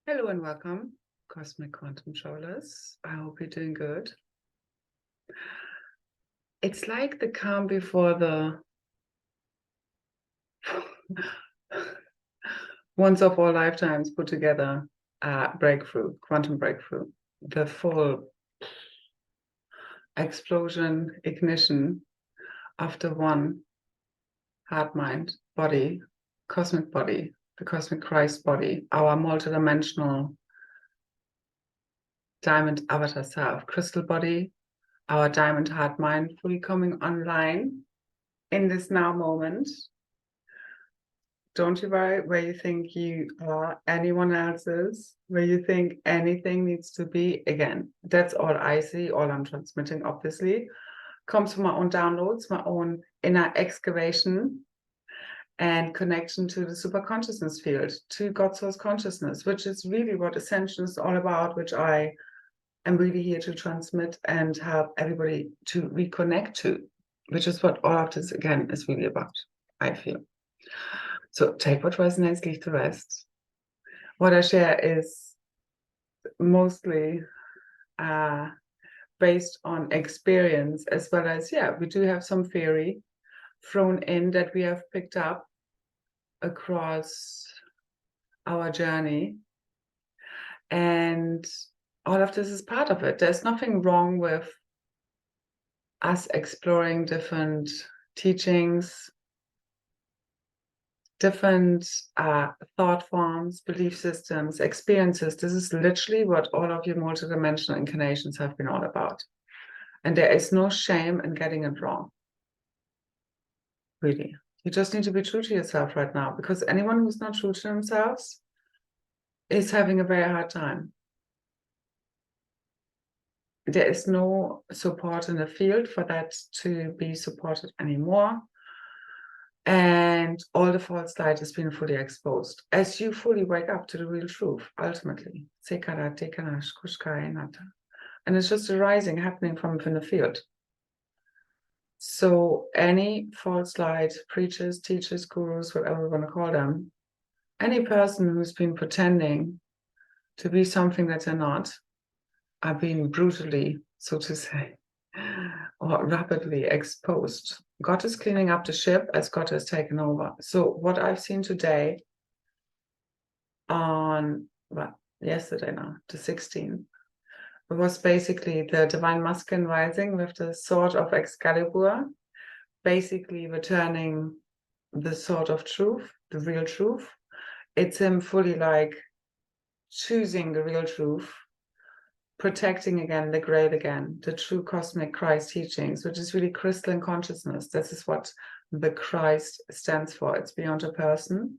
Hello and welcome, Cosmic Quantum Travelers. I hope you're doing good. It's like the calm before the once of all lifetimes put together breakthrough, quantum breakthrough, the full explosion, ignition of the one heart, mind, body, cosmic body, the cosmic Christ body, our multidimensional diamond avatar self, crystal body, our diamond heart mind fully coming online in this now moment. Don't you worry where you think you are anyone else's, where you think anything needs to be. Again, that's all I see, all I'm transmitting, obviously, comes from my own downloads, my own inner excavation and connection to the super consciousness field, to God source consciousness, which is really what Ascension is all about, which I am really here to transmit and help everybody to reconnect to, which is what all of this, again, is really about, I feel. So take what resonates, leave the rest. What I share is mostly based on experience, as well as, we do have some theory thrown in that we have picked up across our journey. And all of this is part of it. There's nothing wrong with us exploring different teachings, different thought forms, belief systems, experiences. This is literally what all of your multidimensional incarnations have been all about. And there is no shame in getting it wrong. Really. You just need to be true to yourself right now, because anyone who's not true to themselves is having a very hard time. There is no support in the field for that to be supported anymore. And all the false light has been fully exposed. As you fully wake up to the real truth, ultimately. And it's just a rising happening from within the field. So any false light, preachers, teachers, gurus, whatever we want to call them, any person who's been pretending to be something that they're not, are being brutally, so to say, or rapidly exposed. God is cleaning up the ship as God has taken over. So what I've seen today on, yesterday now, the 16th, was basically the divine masculine rising with the sword of Excalibur, basically returning the sword of truth, the real truth. It's him fully like choosing the real truth, protecting again the grail again, the true cosmic Christ teachings, which is really crystalline consciousness. This is what the Christ stands for. It's beyond a person.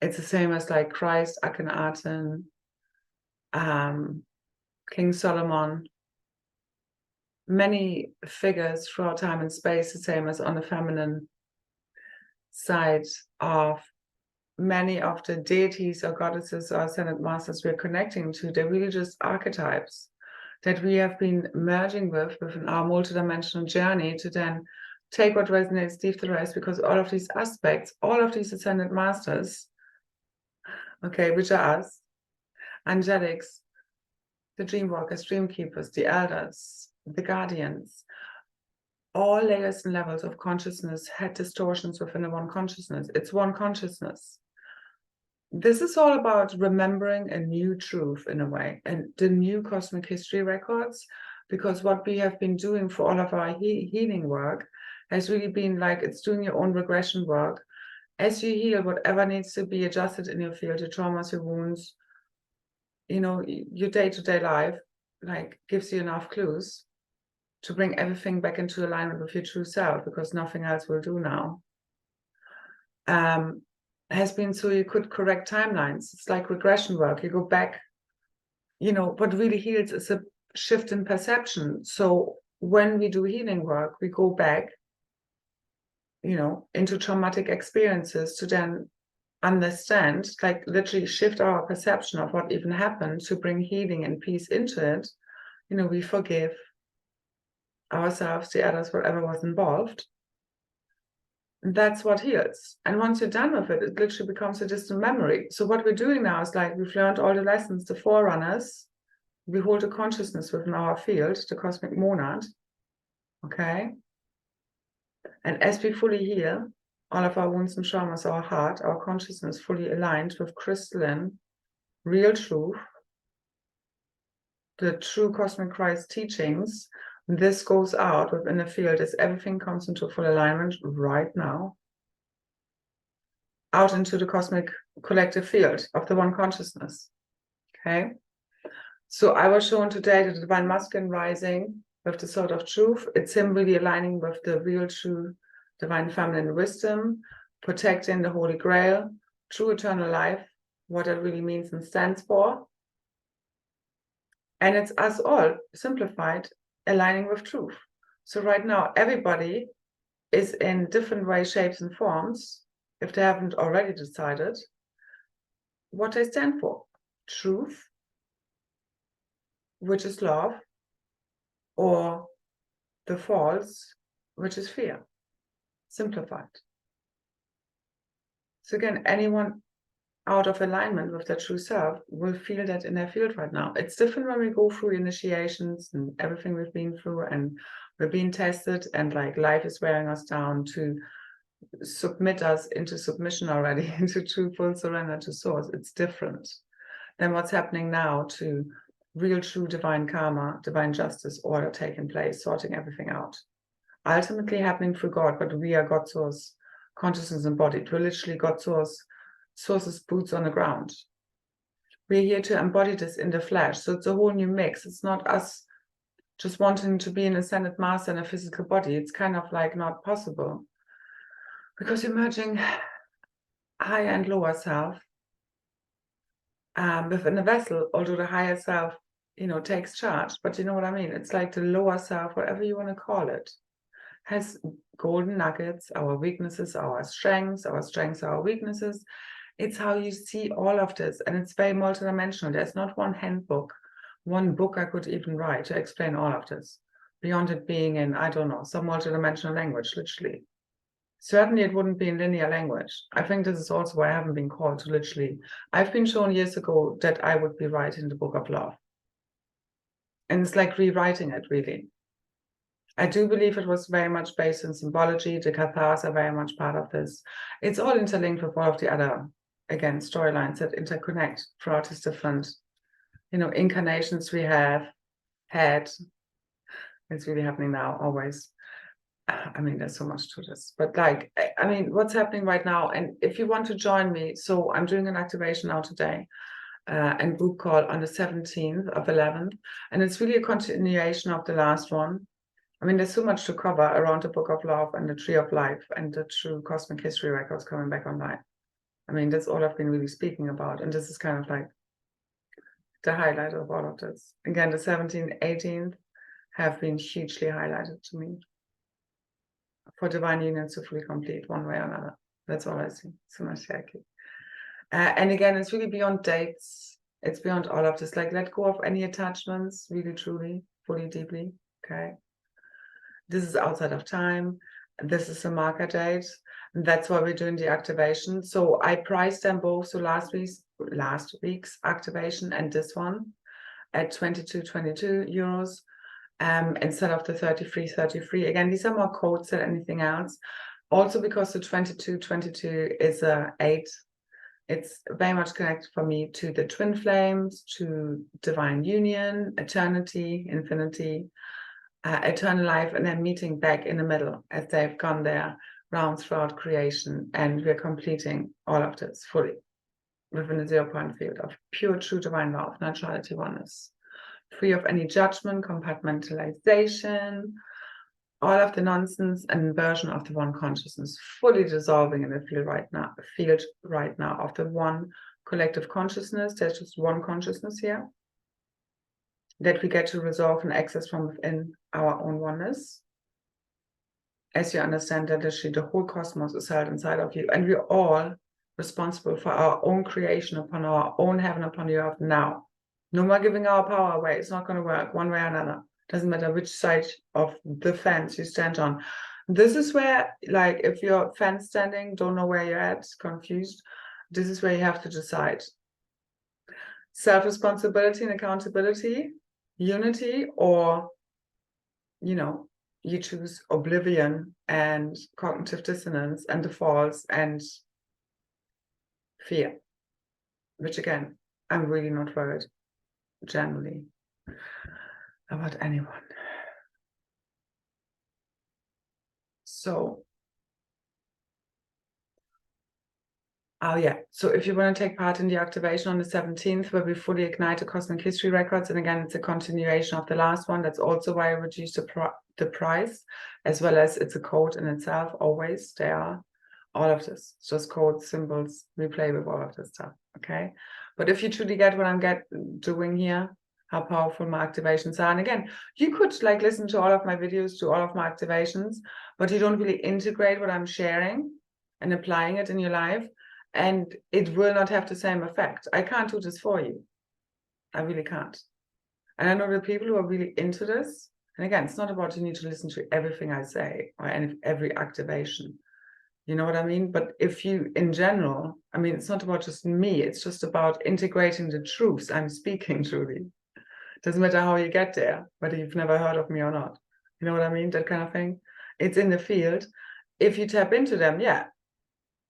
It's the same as like Christ, Akhenaten, King Solomon, many figures throughout time and space, the same as on the feminine side of many of the deities or goddesses or ascended masters we're connecting to. They're really just archetypes that we have been merging with within our multidimensional journey to then take what resonates, leave the rest, because all of these aspects, all of these ascended masters, okay, which are us, angelics, the dream walkers, dream keepers, the elders, the guardians, all layers and levels of consciousness had distortions within the one consciousness. It's one consciousness. This is all about remembering a new truth in a way, and the new cosmic history records, because what we have been doing for all of our healing work has really been like, it's doing your own regression work. As you heal, whatever needs to be adjusted in your field, your traumas, your wounds, you know, your day-to-day life, like gives you enough clues to bring everything back into alignment with your true self, because nothing else will do now. Has been so you could correct timelines. It's like regression work. You go back, you know, what really heals is a shift in perception. So when we do healing work, we go back, you know, into traumatic experiences to then understand, like literally shift our perception of what even happened to bring healing and peace into it. You know, we forgive ourselves, the others, whatever was involved. that's what heals. And once you're done with it, it literally becomes a distant memory. So what we're doing now is like, we've learned all the lessons, the forerunners. We hold a consciousness within our field, the cosmic monad. Okay. And as we fully heal all of our wounds and traumas, our heart, our consciousness fully aligned with crystalline, real truth, the true cosmic Christ teachings, this goes out within the field as everything comes into full alignment right now, out into the cosmic collective field of the one consciousness. Okay. So I was shown today the divine masculine rising with the sword of truth. It's him really aligning with the real, true, divine feminine wisdom, protecting the Holy Grail, true eternal life, what it really means and stands for. And it's us all, simplified, aligning with truth. So right now, everybody is in different ways, shapes, and forms, if they haven't already decided, what they stand for. Truth, which is love, or the false, which is fear. Simplified. So again, anyone out of alignment with their true self will feel that in their field right now. It's different when we go through initiations and everything we've been through, and we're being tested, and like life is wearing us down to submit us into submission already, into true full surrender to source. It's different than what's happening now to real, true divine karma, divine justice, order taking place, sorting everything out. Ultimately happening through God, but we are God source, consciousness embodied. We're literally God source, source's boots on the ground. We're here to embody this in the flesh. So it's a whole new mix. It's not us just wanting to be an ascended master in a physical body. It's kind of like not possible. Because you're merging higher and lower self within a vessel, although the higher self, takes charge. But you know what I mean? It's like the lower self, whatever you want to call it, has golden nuggets, our weaknesses, our strengths, our weaknesses. It's how you see all of this. And it's very multidimensional. There's not one handbook, one book I could even write to explain all of this, beyond it being in, I don't know, some multidimensional language, literally. Certainly it wouldn't be in linear language. I think this is also why I haven't been called to literally. I've been shown years ago that I would be writing the book of love. And it's like rewriting it, really. I do believe it was very much based in symbology. The kathas are very much part of this. It's all interlinked with all of the other, again, storylines that interconnect throughout these different, incarnations we have had. It's really happening now, always. I mean, there's so much to this, but like, I mean, what's happening right now? And if you want to join me, so I'm doing an activation now today, and group call on the 17th of 11th, and it's really a continuation of the last one. I mean, there's so much to cover around the Book of Love and the Tree of Life and the true cosmic history records coming back online. I mean, that's all I've been really speaking about, and this is kind of like the highlight of all of this. Again, the 17th, 18th have been hugely highlighted to me. For divine union to fully complete one way or another. That's all I see. So much hierarchy. And again, it's really beyond dates. It's beyond all of this. Like, let go of any attachments, really, truly, fully, deeply. Okay. This is outside of time. This is a marker date. And that's why we're doing the activation. So I priced them both. So last week's activation and this one at 22 euros. Instead of the 33. Again, these are more codes than anything else. Also because the 22 is a 8. It's very much connected for me to the twin flames, to divine union, eternity, infinity, eternal life, and then meeting back in the middle as they've gone their rounds throughout creation. And we're completing all of this fully within the 0-point field of pure, true divine love, neutrality, oneness. Free of any judgment, compartmentalization, all of the nonsense and inversion of the one consciousness, fully dissolving in the field right now of the one collective consciousness. There's just one consciousness here that we get to resolve and access from within our own oneness. As you understand that the whole cosmos is held inside of you, and we're all responsible for our own creation upon our own heaven upon the earth now. No more giving our power away. It's not going to work one way or another. Doesn't matter which side of the fence you stand on. This is where, like, if you're fence standing, don't know where you're at, confused, this is where you have to decide. Self-responsibility and accountability, unity, or, you know, you choose oblivion and cognitive dissonance and defaults and fear, which again, I'm really not worried generally about anyone. So, oh yeah, so if you want to take part in the activation on the 17th, where we fully ignite the cosmic history records, and again, it's a continuation of the last one. That's also why I reduced the price, as well as it's a code in itself. Always there are all of this, it's just codes, symbols. We play with all of this stuff, okay? But if you truly get what I'm doing here, how powerful my activations are, and again, you could like listen to all of my videos, to all of my activations, but you don't really integrate what I'm sharing and applying it in your life, and it will not have the same effect. I can't do this for you. I really can't. And I know the people who are really into this, and again, it's not about you need to listen to everything I say or every activation. You know what I mean? But if you, in general, I mean, it's not about just me, it's just about integrating the truths I'm speaking truly. Doesn't matter how you get there, whether you've never heard of me or not. You know what I mean? That kind of thing. It's in the field. If you tap into them, yeah,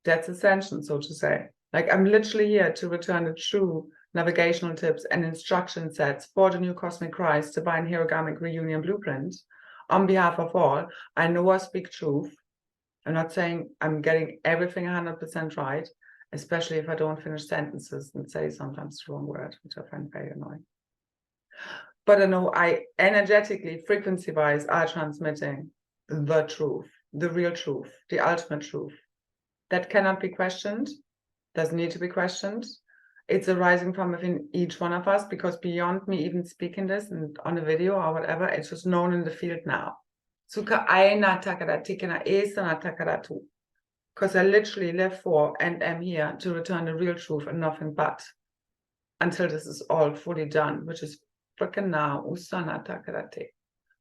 that's ascension, so to say. Like, I'm literally here to return the true navigational tips and instruction sets for the new Cosmic Christ Divine Herogamic Reunion Blueprint on behalf of all. I know I speak truth. I'm not saying I'm getting everything 100% right, especially if I don't finish sentences and say sometimes the wrong word, which I find very annoying. But I know I energetically, frequency-wise, are transmitting the truth, the real truth, the ultimate truth. That cannot be questioned, doesn't need to be questioned. It's arising from within each one of us, because beyond me even speaking this and on a video or whatever, it's just known in the field now. Because I literally live for and am here to return the real truth and nothing but, until this is all fully done, which is freaking now.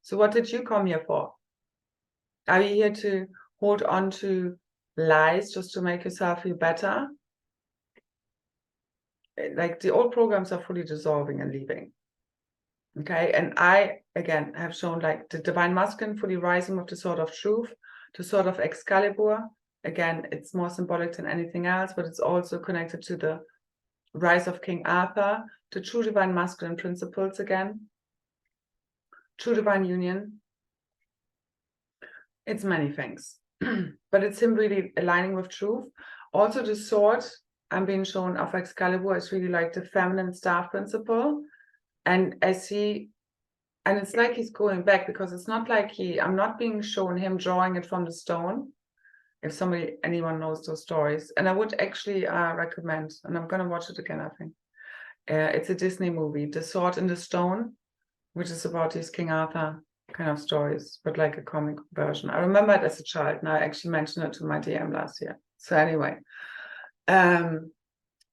So what did you come here for? Are you here to hold on to lies just to make yourself feel better? Like, the old programs are fully dissolving and leaving. Okay, and I again have shown like the divine masculine fully rising with the sword of truth, the sword of Excalibur. Again, it's more symbolic than anything else, but it's also connected to the rise of King Arthur, the true divine masculine principles again, true divine union. It's many things, but it's him really aligning with truth. Also, the sword I'm being shown of Excalibur is really like the feminine staff principle. And I see, and it's like he's going back, because it's not like I'm not being shown him drawing it from the stone. If anyone knows those stories. And I would actually recommend, and I'm going to watch it again, I think. It's a Disney movie, The Sword in the Stone, which is about these King Arthur kind of stories, but like a comic version. I remember it as a child, and I actually mentioned it to my DM last year. So anyway,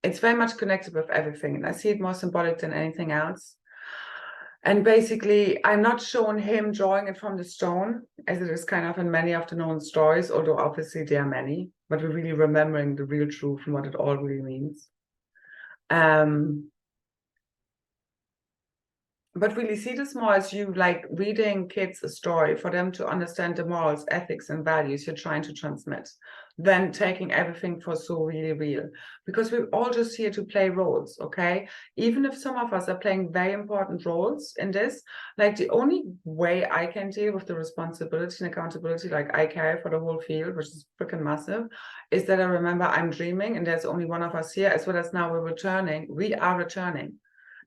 it's very much connected with everything, and I see it more symbolic than anything else. And basically, I'm not showing him drawing it from the stone, as it is kind of in many of the known stories, although obviously there are many, but we're really remembering the real truth and what it all really means. But really see this more as you like reading kids a story for them to understand the morals, ethics, and values you're trying to transmit, than taking everything for so really real. Because we're all just here to play roles, okay? Even if some of us are playing very important roles in this, like the only way I can deal with the responsibility and accountability like I carry for the whole field, which is freaking massive, is that I remember I'm dreaming and there's only one of us here, as well as now we're returning. We are returning.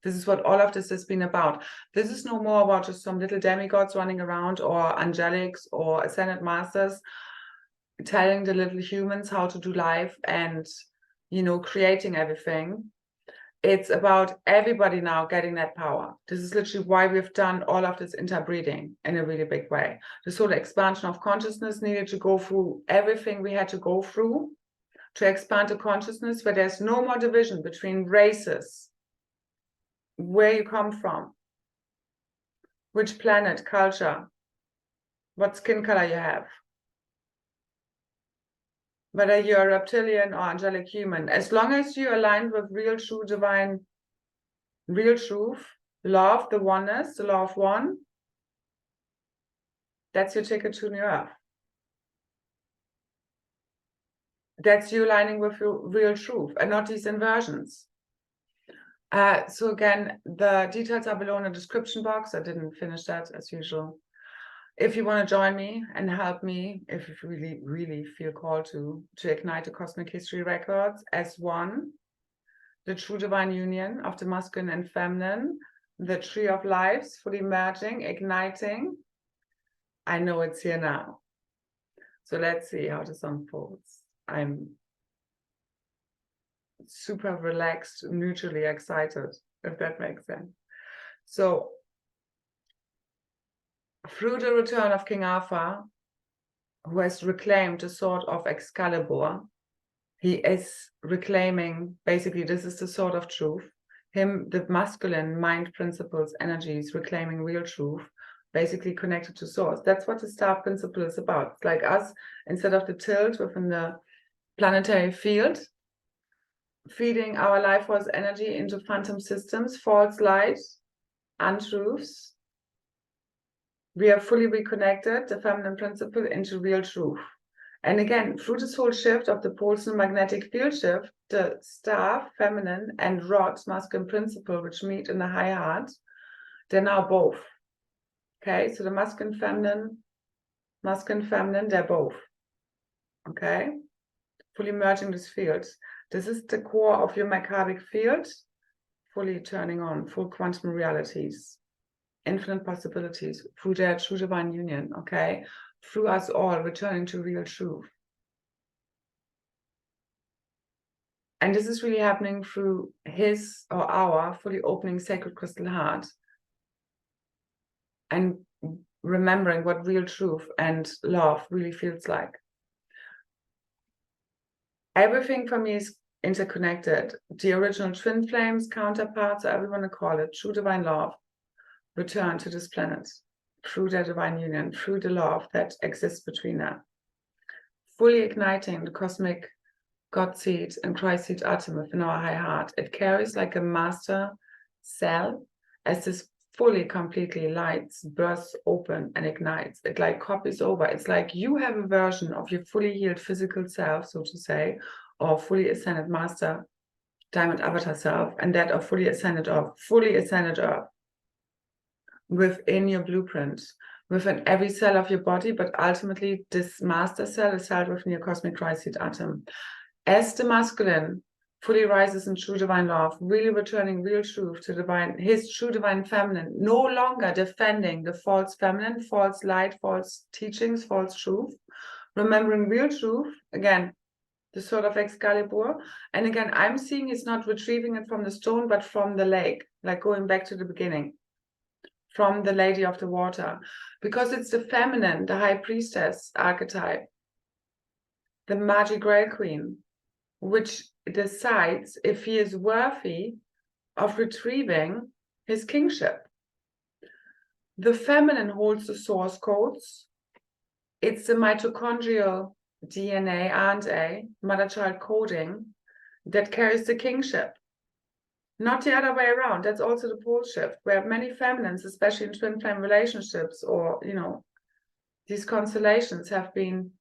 This is what all of this has been about. This is no more about just some little demigods running around, or angelics or ascended masters telling the little humans how to do life and, you know, creating everything. It's about everybody now getting that power. This is literally why we've done all of this interbreeding in a really big way. The sort of expansion of consciousness needed to go through everything we had to go through to expand the consciousness where there's no more division between races, where you come from, which planet, culture, what skin color you have. whether you're reptilian or angelic human, as long as you're aligned with real, true, divine, real truth, love, the oneness, the law of one, that's your ticket to New Earth. That's you aligning with your real truth and not these inversions. So again, the details are below in the description box. I didn't finish that as usual. If you want to join me and help me, if you really, really feel called to ignite the cosmic history records as one, the true divine union of the masculine and feminine, the tree of lives fully merging, igniting, I know it's here now. So let's see how this unfolds. I'm super relaxed, neutrally excited, if that makes sense. So through the return of King Arthur, who has reclaimed the sword of Excalibur, he is reclaiming, basically, this is the sword of truth. Him, the masculine mind principles, energies, reclaiming real truth, basically connected to source. That's what the star principle is about. It's like us, instead of the tilt within the planetary field, feeding our life force energy into phantom systems, false light, untruths. We are fully reconnected, the feminine principle, into real truth. And again, through this whole shift of the poles and magnetic field shift, the star, feminine, and rod, masculine principle, which meet in the high heart, they're now both. Okay, so the masculine, feminine, they're both. Okay, fully merging these fields. This is the core of your magnetic field, fully turning on, full quantum realities, infinite possibilities through their true divine union, okay? Through us all returning to real truth. And this is really happening through his or our fully opening sacred crystal heart and remembering what real truth and love really feels like. Everything for me is interconnected. The original twin flames, counterparts, however you want to call it, true divine love, return to this planet through their divine union, through the love that exists between them, fully igniting the cosmic God seed and Christ seed atom within our high heart. It carries like a master cell as this fully, completely lights, bursts open and ignites. It like copies over. It's like you have a version of your fully healed physical self, so to say, or fully ascended master diamond avatar self, and that of fully ascended earth within your blueprint, within every cell of your body, but ultimately this master cell is held within your cosmic Christ seed atom. As the masculine fully rises in true divine love, really returning real truth to divine, his true divine feminine, no longer defending the false feminine, false light, false teachings, false truth, remembering real truth, again, the sword of Excalibur. And again, I'm seeing it's not retrieving it from the stone, but from the lake, like going back to the beginning, from the Lady of the Water, because it's the feminine, the high priestess archetype, the magic grail queen, which decides if he is worthy of retrieving his kingship. The feminine holds the source codes. It's the mitochondrial DNA, RNA, mother-child coding, that carries the kingship. Not the other way around. That's also the pole shift, where many feminines, especially in twin flame relationships or, you know, these constellations have been,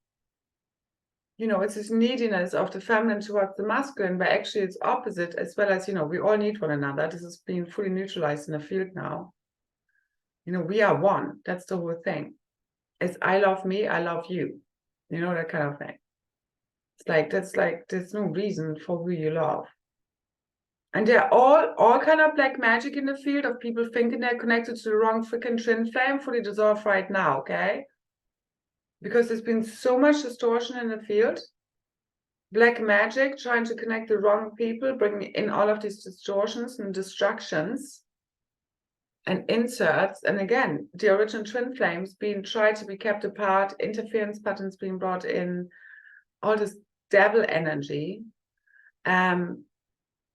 you know, it's this neediness of the feminine towards the masculine, but actually it's opposite, as well as, you know, we all need one another. This is being fully neutralized in the field now. You know, we are one. That's the whole thing. It's I love me, I love you. You know, that kind of thing. It's like, that's like, there's no reason for who you love. And they're all kind of black magic in the field of people thinking they're connected to the wrong freaking twin flame, fully dissolved right now, okay? Because there's been so much distortion in the field. Black magic trying to connect the wrong people, bringing in all of these distortions and distractions and inserts. And again, the original twin flames being tried to be kept apart, interference patterns being brought in, all this devil energy,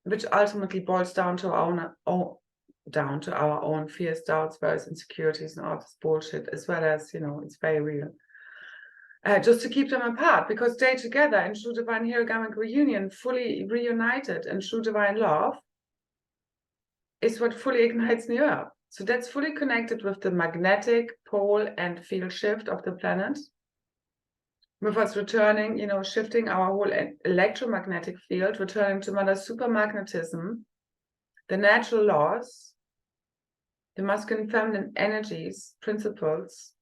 which ultimately boils down to our own fears, doubts, worries, insecurities, and all this bullshit, as well as, you know, it's very real. just to keep them apart, because they together in true divine herogamic reunion, fully reunited in true divine love, is what fully ignites the earth. So that's fully connected with the magnetic pole and field shift of the planet, with us returning, shifting our whole electromagnetic field, returning to mother supermagnetism, the natural laws, the masculine feminine energies, principles,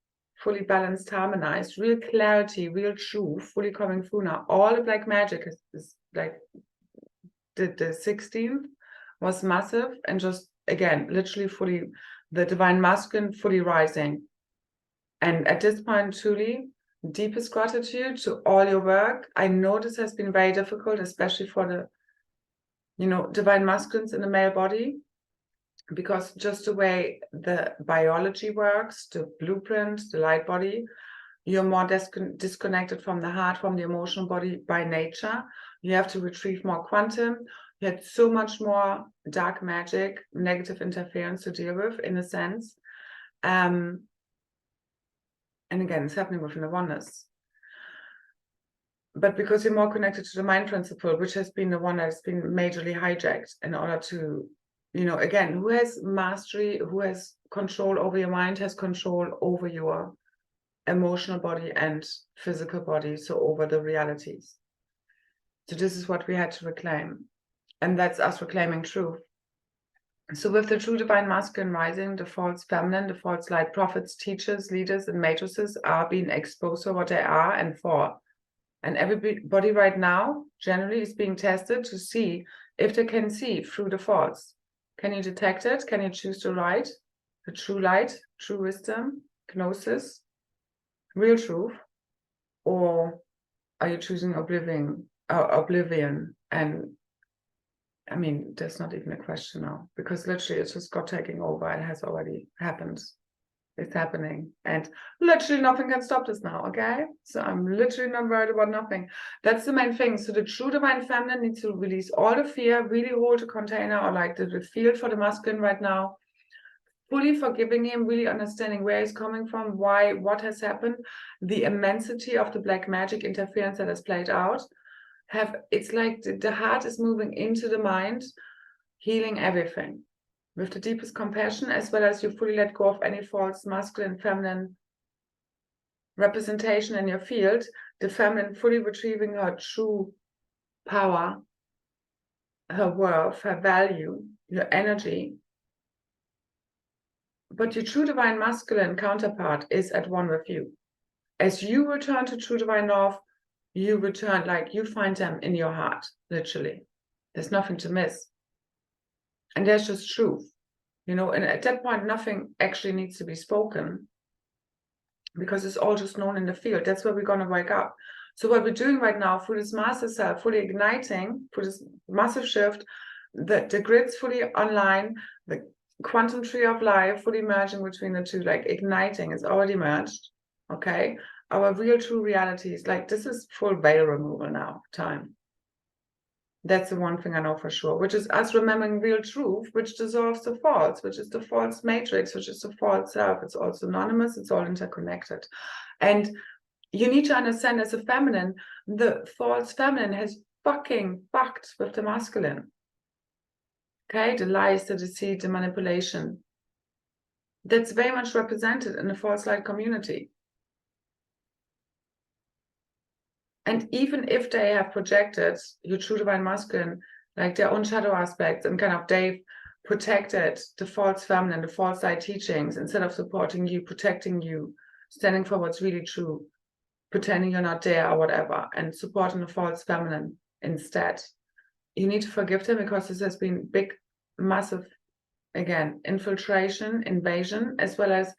fully balanced, harmonized, real clarity, real truth, fully coming through now. All the black magic is like the 16th was massive, and just again, literally fully the divine masculine fully rising. And at this point, truly, deepest gratitude to all your work. I know this has been very difficult, especially for the divine masculines in the male body, because just the way the biology works, the blueprint, the light body, you're more disconnected from the heart, from the emotional body by nature. You have to retrieve more quantum. You had so much more dark magic, negative interference to deal with, in a sense. And again, it's happening within the oneness. But because you're more connected to the mind principle, which has been the one that's been majorly hijacked in order to, again, who has mastery, who has control over your mind, has control over your emotional body and physical body, so over the realities. So this is what we had to reclaim. And that's us reclaiming truth. So with the true divine masculine rising, the false feminine, the false light prophets, teachers, leaders, and matrices are being exposed for what they are and for. And everybody right now generally is being tested to see if they can see through the false. Can you detect it? Can you choose the right, the true light, true wisdom, gnosis, real truth? Or are you choosing oblivion? And I mean, there's not even a question now, because literally it's just got taking over. It has already happened. It's happening. And literally nothing can stop this now, okay? So I'm literally not worried about nothing. That's the main thing. So the true divine feminine needs to release all the fear, really hold the container, or like the field for the masculine right now, fully forgiving him, really understanding where he's coming from, why, what has happened, the immensity of the black magic interference that has played out. It's like the heart is moving into the mind, healing everything with the deepest compassion, as well as you fully let go of any false masculine, feminine representation in your field, the feminine fully retrieving her true power, her worth, her value, your energy. But your true divine masculine counterpart is at one with you. As you return to true divine love, you return, like you find them in your heart, literally. There's nothing to miss. And there's just truth, and at that point, nothing actually needs to be spoken, because it's all just known in the field. That's where we're going to wake up. So what we're doing right now through this master self, fully igniting, through this massive shift, the grid's fully online, the quantum tree of life fully merging between the two, like igniting, it's already merged, okay? Our real true realities, like this is full veil removal now, time. That's the one thing I know for sure, which is us remembering real truth, which dissolves the false, which is the false matrix, which is the false self. It's all synonymous, it's all interconnected. And you need to understand, as a feminine, the false feminine has fucking fucked with the masculine. Okay, the lies, the deceit, the manipulation. That's very much represented in the false light community. And even if they have projected your true divine masculine, like their own shadow aspects, and kind of they've protected the false feminine, the false light teachings, instead of supporting you, protecting you, standing for what's really true, pretending you're not there or whatever, and supporting the false feminine instead. You need to forgive them, because this has been big, massive, again, infiltration, invasion, as well as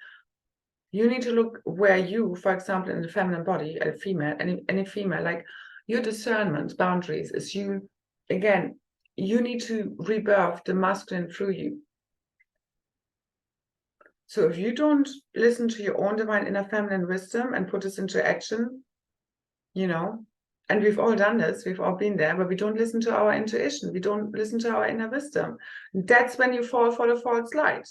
you need to look where you, for example, in the feminine body, a female, any female, like your discernment, boundaries, is you, again, you need to rebirth the masculine through you. So if you don't listen to your own divine inner feminine wisdom and put this into action, and we've all done this, we've all been there, but we don't listen to our intuition, we don't listen to our inner wisdom. That's when you fall for the false light.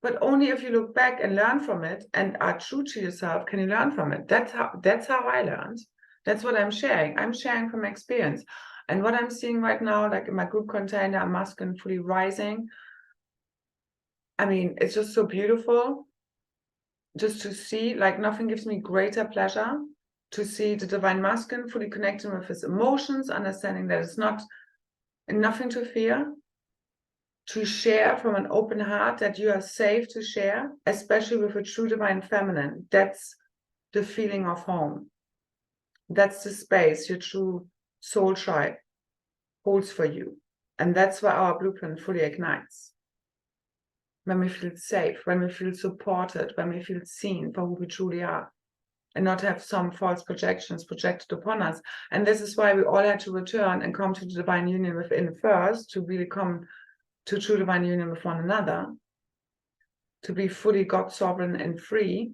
But only if you look back and learn from it and are true to yourself can you learn from it. That's how I learned. That's what I'm sharing. I'm sharing from experience. And what I'm seeing right now, like in my group container, I'm masculine fully rising. I mean, it's just so beautiful just to see, like nothing gives me greater pleasure to see the divine masculine fully connecting with his emotions, understanding that it's nothing to fear, to share from an open heart, that you are safe to share, especially with a true divine feminine. That's the feeling of home. That's the space your true soul tribe holds for you. And that's where our blueprint fully ignites. When we feel safe, when we feel supported, when we feel seen for who we truly are, and not have some false projections projected upon us. And this is why we all had to return and come to the divine union within first, to really come to true divine union with one another, to be fully God sovereign and free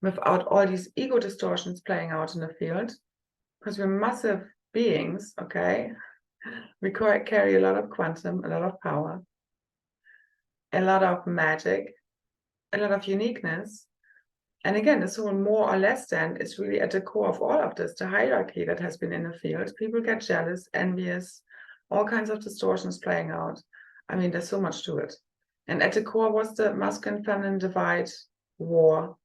without all these ego distortions playing out in the field, because we're massive beings, okay? We carry a lot of quantum, a lot of power, a lot of magic, a lot of uniqueness. And again, this whole more or less than is really at the core of all of this, the hierarchy that has been in the field. People get jealous, envious, all kinds of distortions playing out. I mean, there's so much to it. And at the core was the masculine feminine divide, war,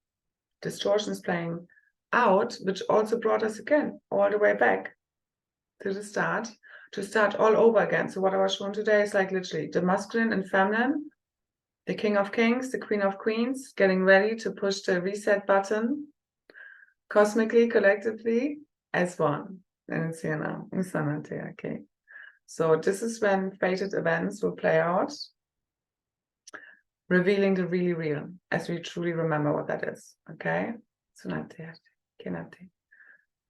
distortions playing out, which also brought us again all the way back to the start, to start all over again. So what I was showing today is like literally the masculine and feminine, the king of kings, the queen of queens, getting ready to push the reset button cosmically, collectively, as one. And it's here now, okay. So this is when fated events will play out, revealing the really real, as we truly remember what that is, okay?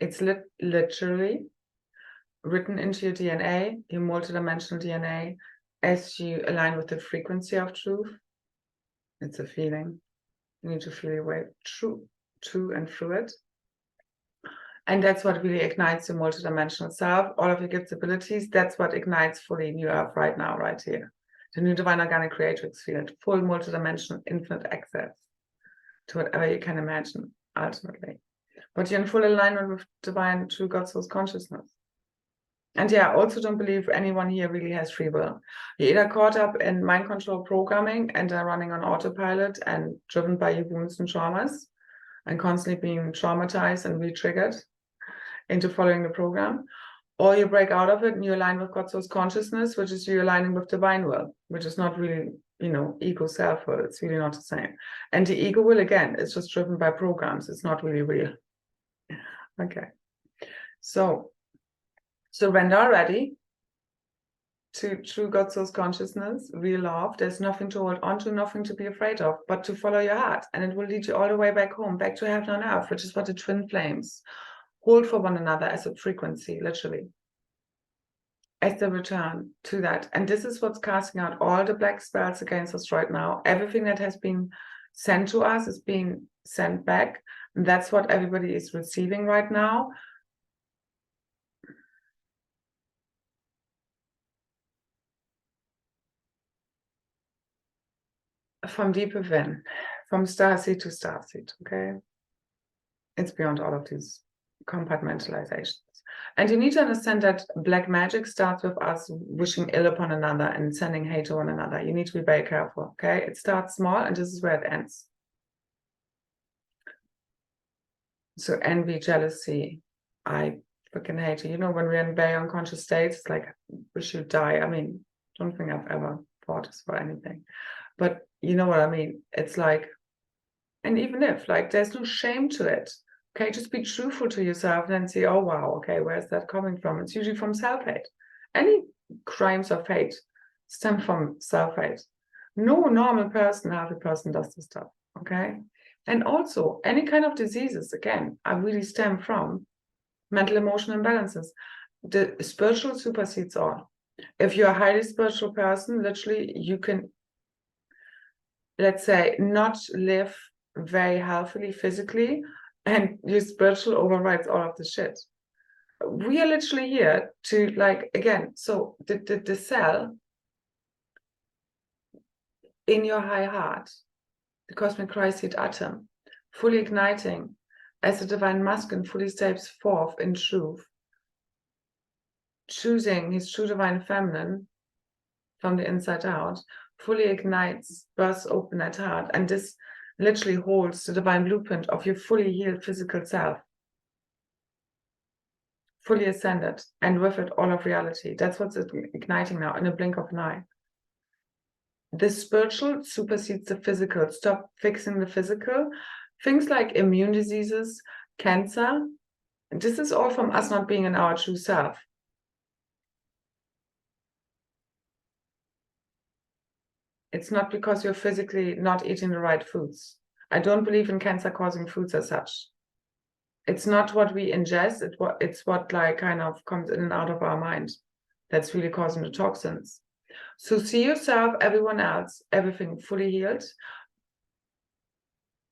It's literally written into your DNA, your multidimensional DNA, as you align with the frequency of truth. It's a feeling. You need to feel your way true and through it. And that's what really ignites your multidimensional self, all of your gifts, abilities. That's what ignites fully New Earth right now, right here. The new divine organic creatrix field, full multidimensional infinite access to whatever you can imagine, ultimately. But you're in full alignment with divine true God source consciousness. And yeah, I also don't believe anyone here really has free will. You're either caught up in mind control programming and are running on autopilot and driven by your wounds and traumas and constantly being traumatized and re-triggered into following the program, or you break out of it and you align with God source consciousness, which is you aligning with divine will, which is not really, ego self will. It's really not the same. And the ego will, again, it's just driven by programs. It's not really real. Okay. So surrender already to true God source consciousness, real love. There's nothing to hold on to, nothing to be afraid of, but to follow your heart. And it will lead you all the way back home, back to heaven on earth, which is what the twin flames hold for one another as a frequency, literally, as they return to that. And this is what's casting out all the black spells against us right now. Everything that has been sent to us is being sent back. And that's what everybody is receiving right now. From deep within, from starseed to starseed, okay? It's beyond all of these compartmentalizations. And you need to understand that black magic starts with us wishing ill upon another and sending hate to one another. You need to be very careful, okay? It starts small and this is where it ends. So envy, jealousy, I freaking hate you. When we're in very unconscious states, it's like, we should die. I mean, don't think I've ever thought this for anything. But you know what I mean? It's like, and even if, like, there's no shame to it, okay? Just be truthful to yourself and then say, oh, wow, okay, where's that coming from? It's usually from self-hate. Any crimes of hate stem from self-hate. No normal person, healthy person does this stuff, okay? And also, any kind of diseases, again, are really stem from mental emotional imbalances. The spiritual supersedes all. If you're a highly spiritual person, literally, you can, let's say, not live very healthily physically, and your spiritual overrides all of the shit. We are literally here to, like, again, so the cell in your high heart the cosmic Christ seed atom, fully igniting as the divine masculine fully steps forth in truth, choosing his true divine feminine from the inside out, fully ignites, bursts open at heart, and this literally holds the divine blueprint of your fully healed physical self, fully ascended, and with it all of reality. That's what's igniting now in a blink of an eye. The spiritual supersedes the physical. Stop fixing the physical. Things like immune diseases, cancer, this is all from us not being in our true self. It's not because you're physically not eating the right foods. I don't believe in cancer-causing foods as such. It's not what we ingest, it's what like kind of comes in and out of our mind that's really causing the toxins. So see yourself, everyone else, everything fully healed.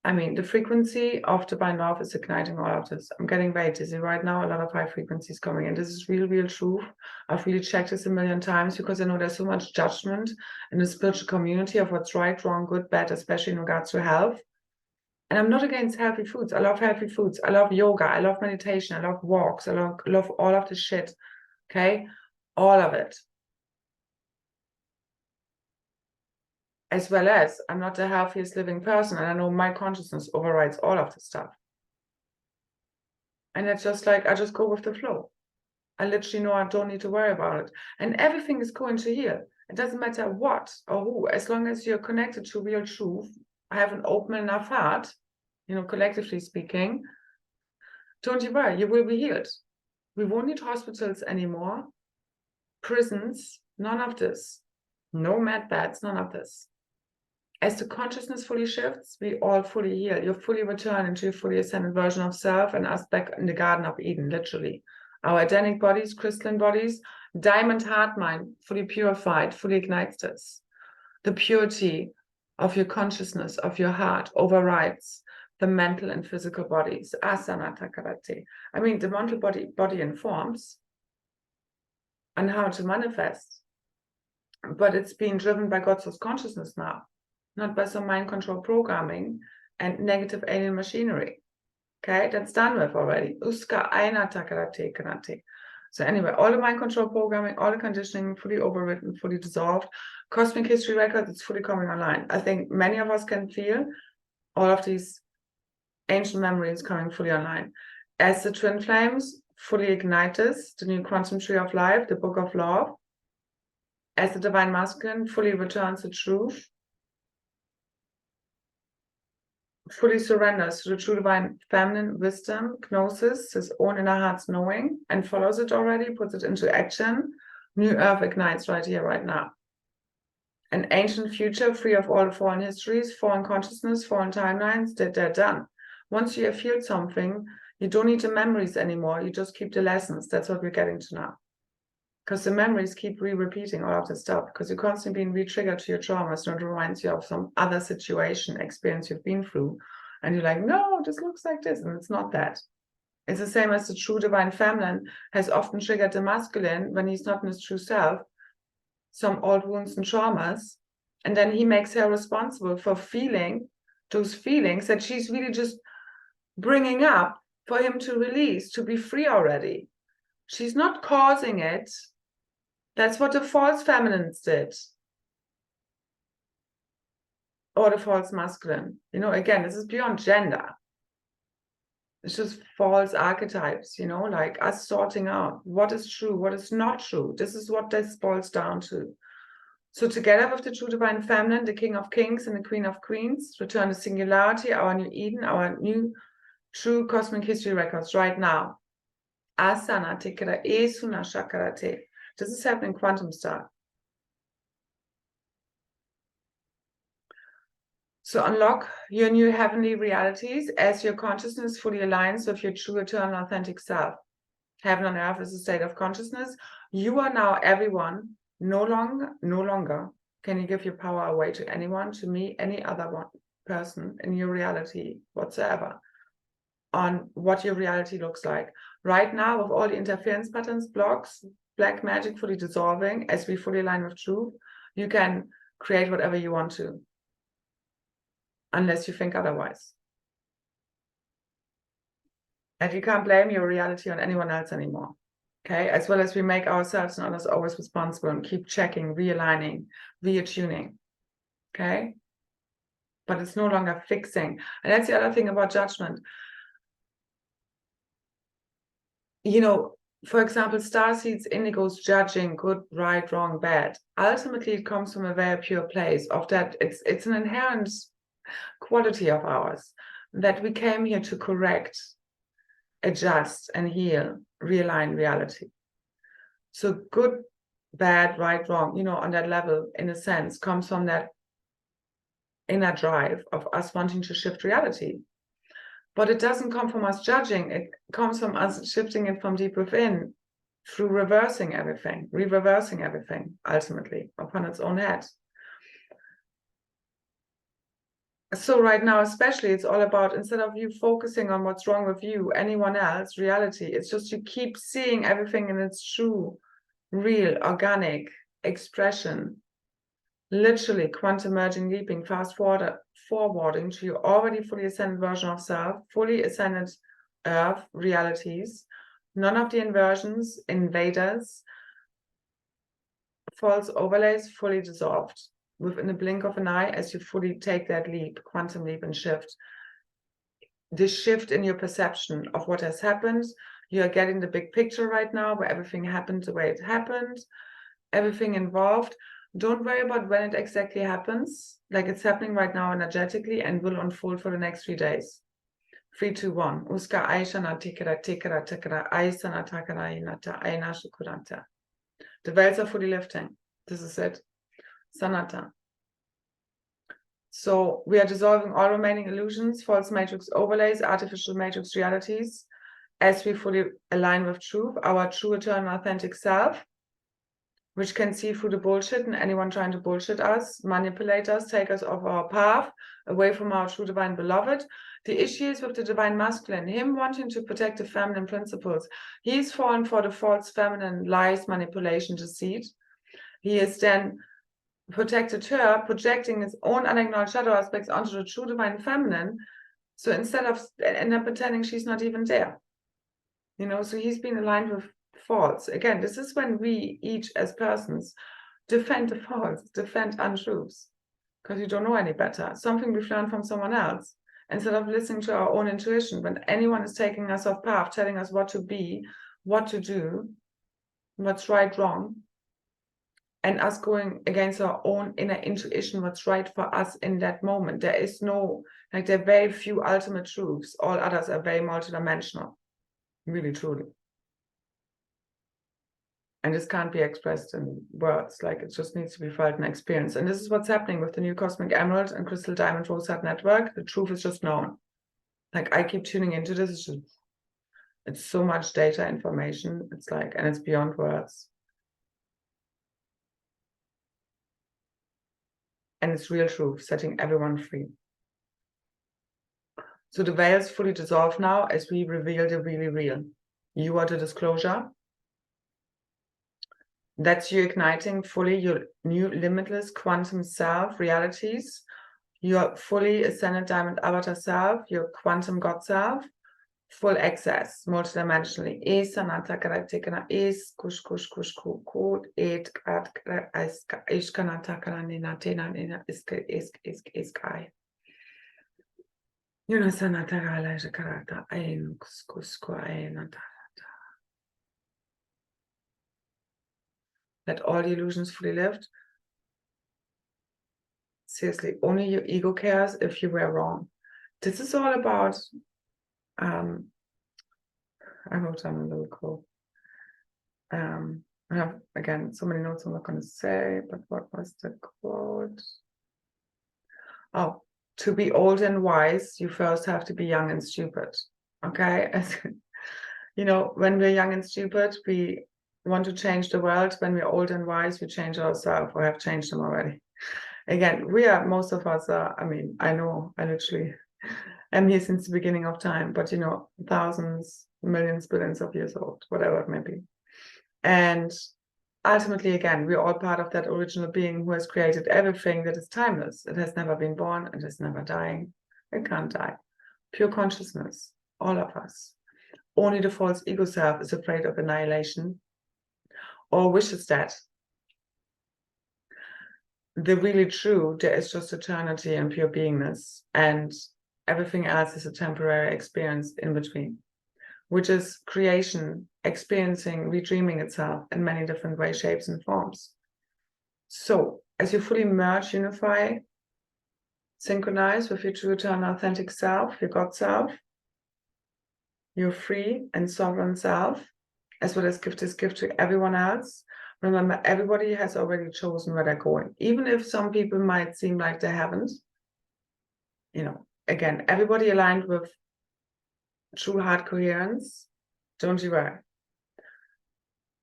I mean, the frequency of divine love is igniting all of this. I'm getting very dizzy right now, a lot of high frequencies coming in. This is real, real truth. I've really checked this a million times because I know there's so much judgment in the spiritual community of what's right, wrong, good, bad, especially in regards to health. And I'm not against healthy foods. I love healthy foods. I love yoga. I love meditation. I love walks. I love all of the shit. Okay? All of it. As well as I'm not the healthiest living person, and I know my consciousness overrides all of this stuff. And it's just like, I just go with the flow. I literally know I don't need to worry about it. And everything is going to heal. It doesn't matter what or who, as long as you're connected to real truth, I have an open enough heart, you know, collectively speaking, don't you worry, you will be healed. We won't need hospitals anymore, prisons, none of this. No mad beds, none of this. As the consciousness fully shifts, we all fully heal. You fully return into your fully ascended version of self and us back in the Garden of Eden, literally. Our Adamic bodies, crystalline bodies, diamond heart mind, fully purified, fully ignites this. The purity of your consciousness, of your heart, overrides the mental and physical bodies. Asana takarate. I mean, the mental body informs and how to manifest, but it's being driven by God's source consciousness now, not by some mind control programming and negative alien machinery. Okay, that's done with already. Uska aina takarate kanate. So anyway, all the mind control programming, all the conditioning, fully overwritten, fully dissolved. Cosmic history record, it's fully coming online. I think many of us can feel all of these ancient memories coming fully online. As the twin flames fully ignites the new quantum tree of life, the book of love, as the divine masculine fully returns to truth, fully surrenders to the true divine feminine wisdom, gnosis, his own inner heart's knowing, and follows it already, puts it into action, new earth ignites right here, right now. An ancient future free of all the fallen histories, fallen consciousness, fallen timelines, they're done. Once you have healed something, you don't need the memories anymore, you just keep the lessons. That's what we're getting to now. Because the memories keep repeating all of this stuff, because you're constantly being re-triggered to your traumas, and it reminds you of some other situation, experience you've been through. And you're like, no, this looks like this, and it's not that. It's the same as the true divine feminine has often triggered the masculine when he's not in his true self, some old wounds and traumas, and then he makes her responsible for feeling those feelings that she's really just bringing up for him to release, to be free already. She's not causing it. That's what the false feminines did. Or the false masculine. You know, again, this is beyond gender. It's just false archetypes, you know, like us sorting out what is true, what is not true. This is what this boils down to. So together with the true divine feminine, the king of kings and the queen of queens, return to singularity, our new Eden, our new true cosmic history records right now. Asana tekera esuna shakarate. This is happening quantum style. So unlock your new heavenly realities as your consciousness fully aligns with your true, eternal, authentic self. Heaven on earth is a state of consciousness. You are now everyone. No longer can you give your power away to anyone, to me, any other person in your reality whatsoever, on what your reality looks like. Right now, with all the interference patterns, blocks, black magic fully dissolving, as we fully align with truth, you can create whatever you want to. unless you think otherwise. And you can't blame your reality on anyone else anymore. Okay, as well as we make ourselves and others always responsible and keep checking, realigning, reattuning. Okay, but it's no longer fixing. And that's the other thing about judgment. You know, for example, starseeds, indigos judging good, right, wrong, bad. Ultimately, it comes from a very pure place of that. It's an inherent quality of ours that we came here to correct, adjust, and heal, realign reality. So good, bad, right, wrong, you know, on that level, in a sense, comes from that inner drive of us wanting to shift reality. But it doesn't come from us judging. It comes from us shifting it from deep within through reversing everything, ultimately, upon its own head. So right now, especially, it's all about, instead of you focusing on what's wrong with you, anyone else, reality, it's just you keep seeing everything in its true, real, organic expression. Literally quantum merging, leaping, fast forwarding to your already fully ascended version of self, fully ascended earth realities, none of the inversions, invaders, false overlays, fully dissolved within a blink of an eye as you fully take that leap, quantum leap, and shift. This shift in your perception of what has happened, you are getting the big picture right now where everything happened the way it happened, everything involved. Don't worry about when it exactly happens. Like, it's happening right now energetically and will unfold for the next 3 days. 3, 2, 1. Uska aishana tikara tikara tikara aisana takara inata aina shukuranta. The veils are fully lifting. This is it. Sanata. So we are dissolving all remaining illusions, false matrix overlays, artificial matrix realities, as we fully align with truth, our true, eternal, authentic self, which can see through the bullshit and anyone trying to bullshit us, manipulate us, take us off our path, away from our true divine beloved. The issue is with the divine masculine, him wanting to protect the feminine principles. He's fallen for the false feminine lies, manipulation, deceit. He is then protected her, projecting his own unacknowledged shadow aspects onto the true divine feminine. So instead of, and then pretending she's not even there. You know, so he's been aligned with false. Again, this is when we each as persons defend the false, defend untruths, because you don't know any better. Something we've learned from someone else. Instead of listening to our own intuition, when anyone is taking us off path, telling us what to be, what to do, what's right, wrong, and us going against our own inner intuition, what's right for us in that moment. There is no, like, there are very few ultimate truths. All others are very multidimensional. Really, truly. And this can't be expressed in words, like, it just needs to be felt and experienced. And this is what's happening with the new Cosmic Emerald and Crystal Diamond Rosette Network. The truth is just known. Like, I keep tuning into this. It's so much data information. It's like, and it's beyond words. And it's real truth, setting everyone free. So the veils fully dissolve now as we reveal the really real. You are the disclosure. That's you igniting fully your new limitless quantum self realities, your fully ascended diamond avatar self, your quantum God self, full access, multidimensionally. Is sanata karatikana is kush kush kush code eight ishkanata karanina tena is kai. You know sanata gala karata ain kusku ainata. Let all the illusions fully lift. Seriously, only your ego cares if you were wrong. This is all about, I wrote down a little quote. I have, again, so many notes I'm not going to say, but what was the quote? Oh, to be old and wise, you first have to be young and stupid. Okay? You know, when we're young and stupid, we want to change the world. When we're old and wise, we change ourselves, or have changed them already. Again, most of us are, I mean, I know, I literally am here since the beginning of time, but, you know, thousands, millions, billions of years old, whatever it may be. And ultimately, again, we're all part of that original being who has created everything that is timeless. It has never been born, it is never dying, it can't die. Pure consciousness, all of us. Only the false ego self is afraid of annihilation or wishes that. The really true, there is just eternity and pure beingness, and everything else is a temporary experience in between, which is creation, experiencing, redreaming itself in many different ways, shapes, and forms. So, as you fully merge, unify, synchronize with your true, eternal, authentic self, your God self, your free and sovereign self, as well as give this gift to everyone else. Remember, everybody has already chosen where they're going. Even if some people might seem like they haven't, again, everybody aligned with true heart coherence, don't you worry.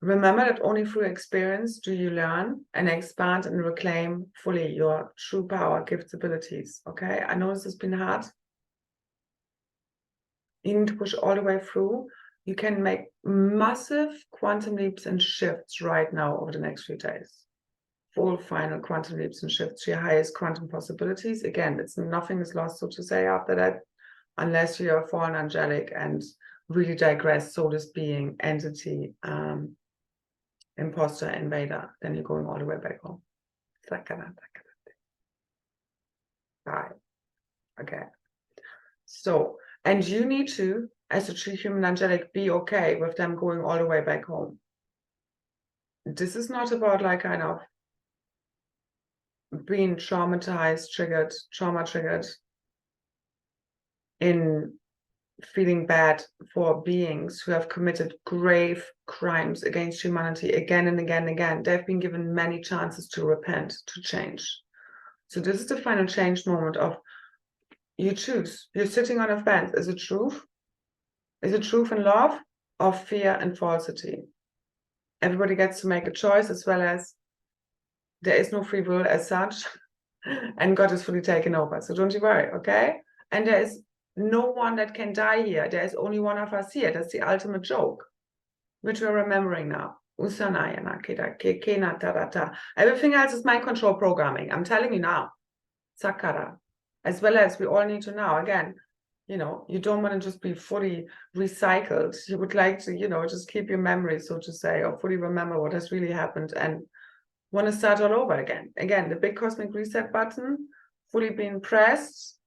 Remember that only through experience do you learn and expand and reclaim fully your true power, gifts, abilities, okay? I know this has been hard. You need to push all the way through. You can make massive quantum leaps and shifts right now over the next few days. Full final quantum leaps and shifts to your highest quantum possibilities. Again, nothing is lost, so to say, after that, unless you are fallen angelic and really digress, soulless being, entity, imposter, invader, then you're going all the way back home. Right. Okay. So, and you need to, as a true human angelic, be okay with them going all the way back home. This is not about like kind of being traumatized, trauma triggered in feeling bad for beings who have committed grave crimes against humanity again and again and again. They've been given many chances to repent, to change. So this is the final change moment of you choose. You're sitting on a fence. Is it truth? Is it truth and love or fear and falsity? Everybody gets to make a choice, as well as there is no free will as such, and God is fully taken over. So don't you worry, okay? And there is no one that can die here. There is only one of us here. That's the ultimate joke, which we're remembering now. Everything else is mind control programming. I'm telling you now. Sakara. As well as we all need to know, again, you don't want to just be fully recycled. You would like to, just keep your memory, so to say, or fully remember what has really happened and want to start all over again. Again, the big cosmic reset button, fully being pressed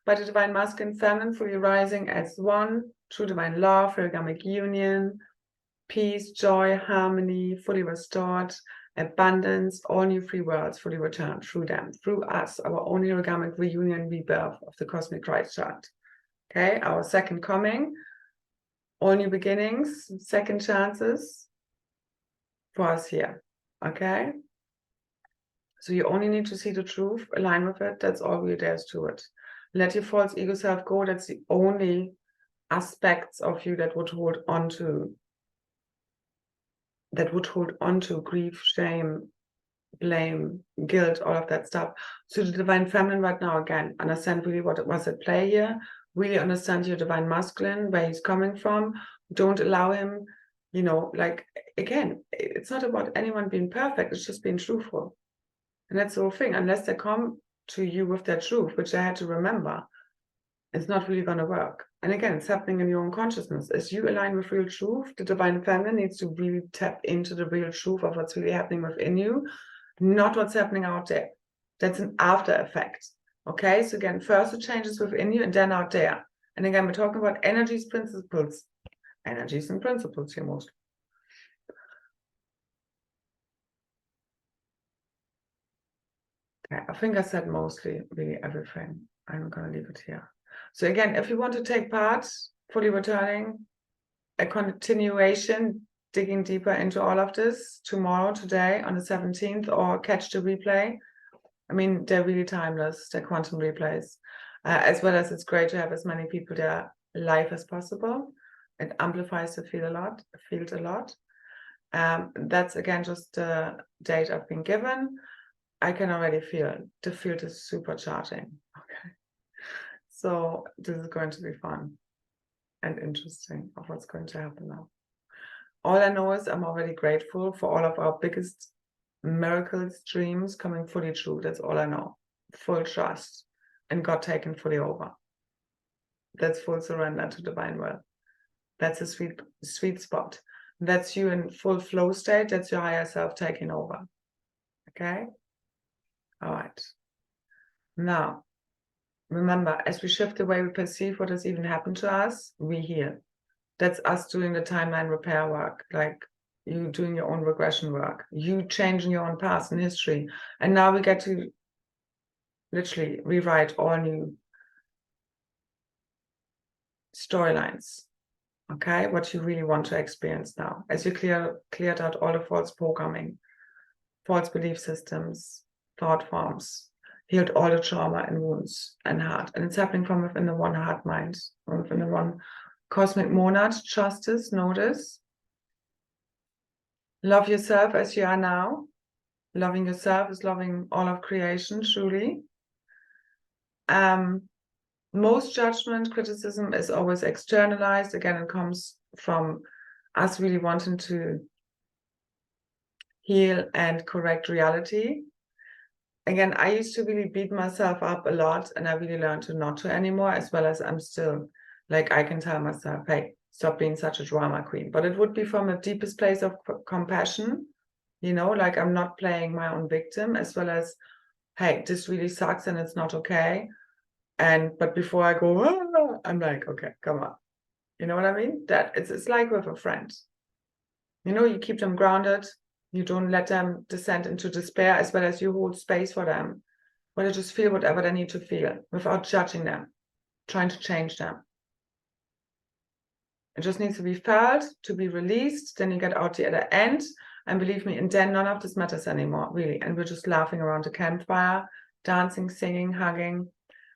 by the divine masculine feminine, fully rising as one, true divine love, origamic union, peace, joy, harmony, fully restored, abundance, all new free worlds fully returned through them, through us, our only origamic reunion, rebirth of the cosmic Christ chart. Okay, our second coming, all new beginnings, second chances for us here. Okay, so you only need to see the truth, align with it. That's all there is to it. Let your false ego self go. That's the only aspects of you that would hold on to grief, shame, blame, guilt, all of that stuff. So the divine feminine right now, again, understand really what was at play here. Really understand your divine masculine, where he's coming from. Don't allow him, again, it's not about anyone being perfect. It's just being truthful. And that's the whole thing. Unless they come to you with their truth, which I had to remember, it's not really going to work. And again, it's happening in your own consciousness. As you align with real truth, the divine feminine needs to really tap into the real truth of what's really happening within you, not what's happening out there. That's an after effect. Okay, so again, first it changes within you and then out there. And again, we're talking about energies and principles here mostly. Okay, I think I said mostly really everything. I'm going to leave it here. So again, if you want to take part, fully returning, a continuation, digging deeper into all of this tomorrow, today on the 17th, or catch the replay. I mean, they're really timeless, they're quantum replays, as well as it's great to have as many people there live as possible. It amplifies the field a lot. That's again just the date I've been given. I can already feel the field is supercharging. Okay, so this is going to be fun and interesting of what's going to happen now. All I know is I'm already grateful for all of our biggest miracles, dreams coming fully true. That's all I know. Full trust and God taking fully over. That's full surrender to divine will. That's a sweet spot. That's you in full flow state. That's your higher self taking over. Okay? All right. Now, remember, as we shift the way we perceive what has even happened to us, we heal. That's us doing the timeline repair work, like you doing your own regression work, you changing your own past and history. And now we get to literally rewrite all new storylines. Okay, what you really want to experience now, as you cleared out all the false programming, false belief systems, thought forms, healed all the trauma and wounds and heart. And it's happening from within the one heart mind, from within the one cosmic monad. Trust this, know this. Love yourself as you are now. Loving yourself is loving all of creation, truly. Most judgment, criticism is always externalized. Again, it comes from us really wanting to heal and correct reality. Again, I used to really beat myself up a lot, and I really learned to not to anymore, as well as I'm still, like, I can tell myself, hey, stop being such a drama queen. But it would be from a deepest place of compassion, you know, like I'm not playing my own victim, as well as, hey, this really sucks and it's not okay. But before I go, ah, I'm like, okay, come on. You know what I mean? That it's like with a friend. You know, you keep them grounded. You don't let them descend into despair, as well as you hold space for them, where they just feel whatever they need to feel without judging them, trying to change them. It just needs to be felt, to be released. Then you get out the other end. And believe me, and then none of this matters anymore, really. And we're just laughing around the campfire, dancing, singing, hugging,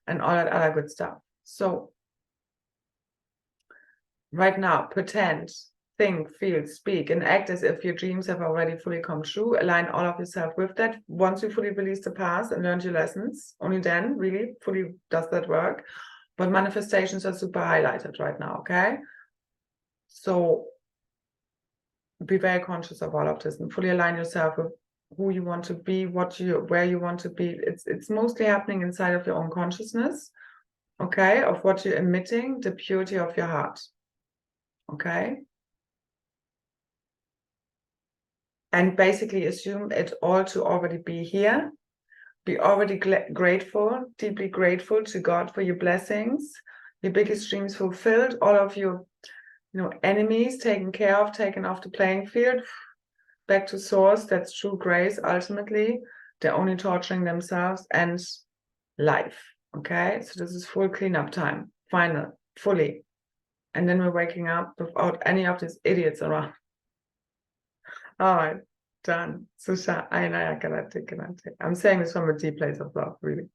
and all that other good stuff. So right now, pretend, think, feel, speak, and act as if your dreams have already fully come true. Align all of yourself with that. Once you fully release the past and learned your lessons, only then really fully does that work. But manifestations are super highlighted right now, okay? So be very conscious of all of this and fully align yourself with who you want to be, where you want to be. It's mostly happening inside of your own consciousness, okay, of what you're emitting, the purity of your heart, okay? And basically assume it all to already be here. Be already grateful, deeply grateful to God for your blessings, your biggest dreams fulfilled, all of your enemies taken care of, taken off the playing field, back to source. That's true grace. Ultimately, they're only torturing themselves and life. Okay, so this is full cleanup time, final, fully. And then we're waking up without any of these idiots around. All right, done. I'm saying this from a deep place of love, really.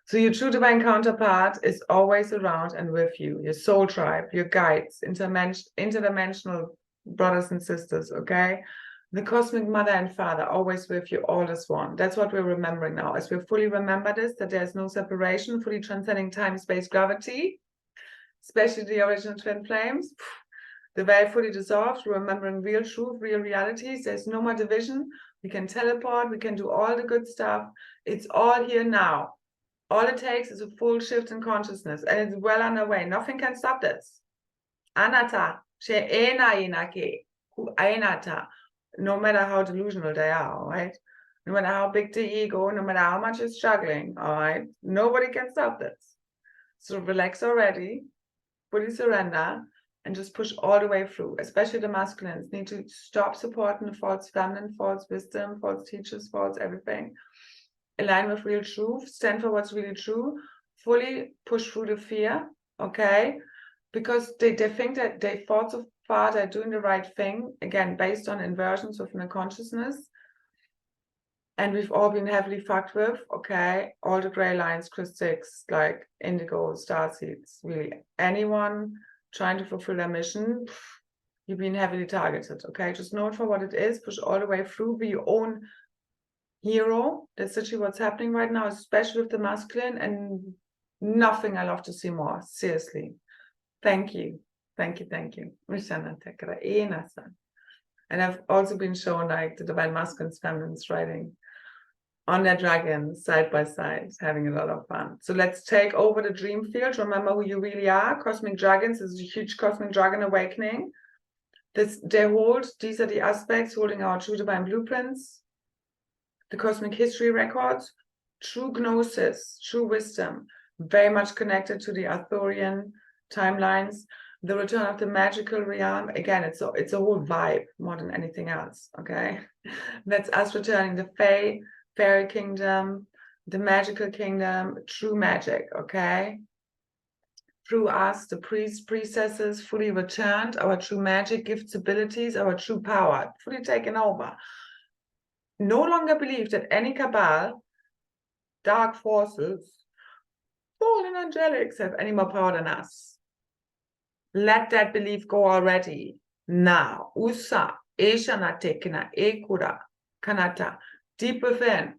So your true divine counterpart is always around and with you, your soul tribe, your guides, interdimensional brothers and sisters, okay? The cosmic mother and father, always with you, all as one. That's what we're remembering now. As we fully remember this, that there's no separation, fully transcending time, space, gravity, especially the original twin flames. The veil fully dissolved, remembering real truth, real realities. There's no more division. We can teleport, we can do all the good stuff. It's all here now. All it takes is a full shift in consciousness, and it's well underway. Nothing can stop this. Anatta, no matter how delusional they are, all right? No matter how big the ego, no matter how much it's struggling, all right? Nobody can stop this. So relax already, fully surrender, and just push all the way through. Especially the masculines need to stop supporting the false feminine, false wisdom, false teachers, false everything. Align with real truth, stand for what's really true, fully push through the fear, okay? Because they think that they thought so far they're doing the right thing, again, based on inversions within the consciousness. And we've all been heavily fucked with, okay? All the gray lines, Christics, like indigo, starseeds, really. Anyone trying to fulfill their mission, you've been heavily targeted, okay? Just know it for what it is, push all the way through, be your own hero. That's literally what's happening right now, especially with the masculine, and nothing I love to see more, seriously. Thank you. Thank you. And I've also been shown like the divine masculines, feminines riding on their dragons side by side, having a lot of fun. So let's take over the dream field. Remember who you really are. Cosmic dragons is a huge cosmic dragon awakening. These are the aspects holding our true divine blueprints, the cosmic history records, true gnosis, true wisdom, very much connected to the Arthurian timelines, the return of the magical realm. Again, it's a whole vibe more than anything else, okay? That's us returning the fairy kingdom, the magical kingdom, true magic, okay? Through us, the priests, priestesses, fully returned, our true magic, gifts, abilities, our true power, fully taken over. No longer believe that any cabal, dark forces, fallen angelics have any more power than us. Let that belief go already. Now, Usa, Eshana Tekina, Ekura, Kanata, deep within,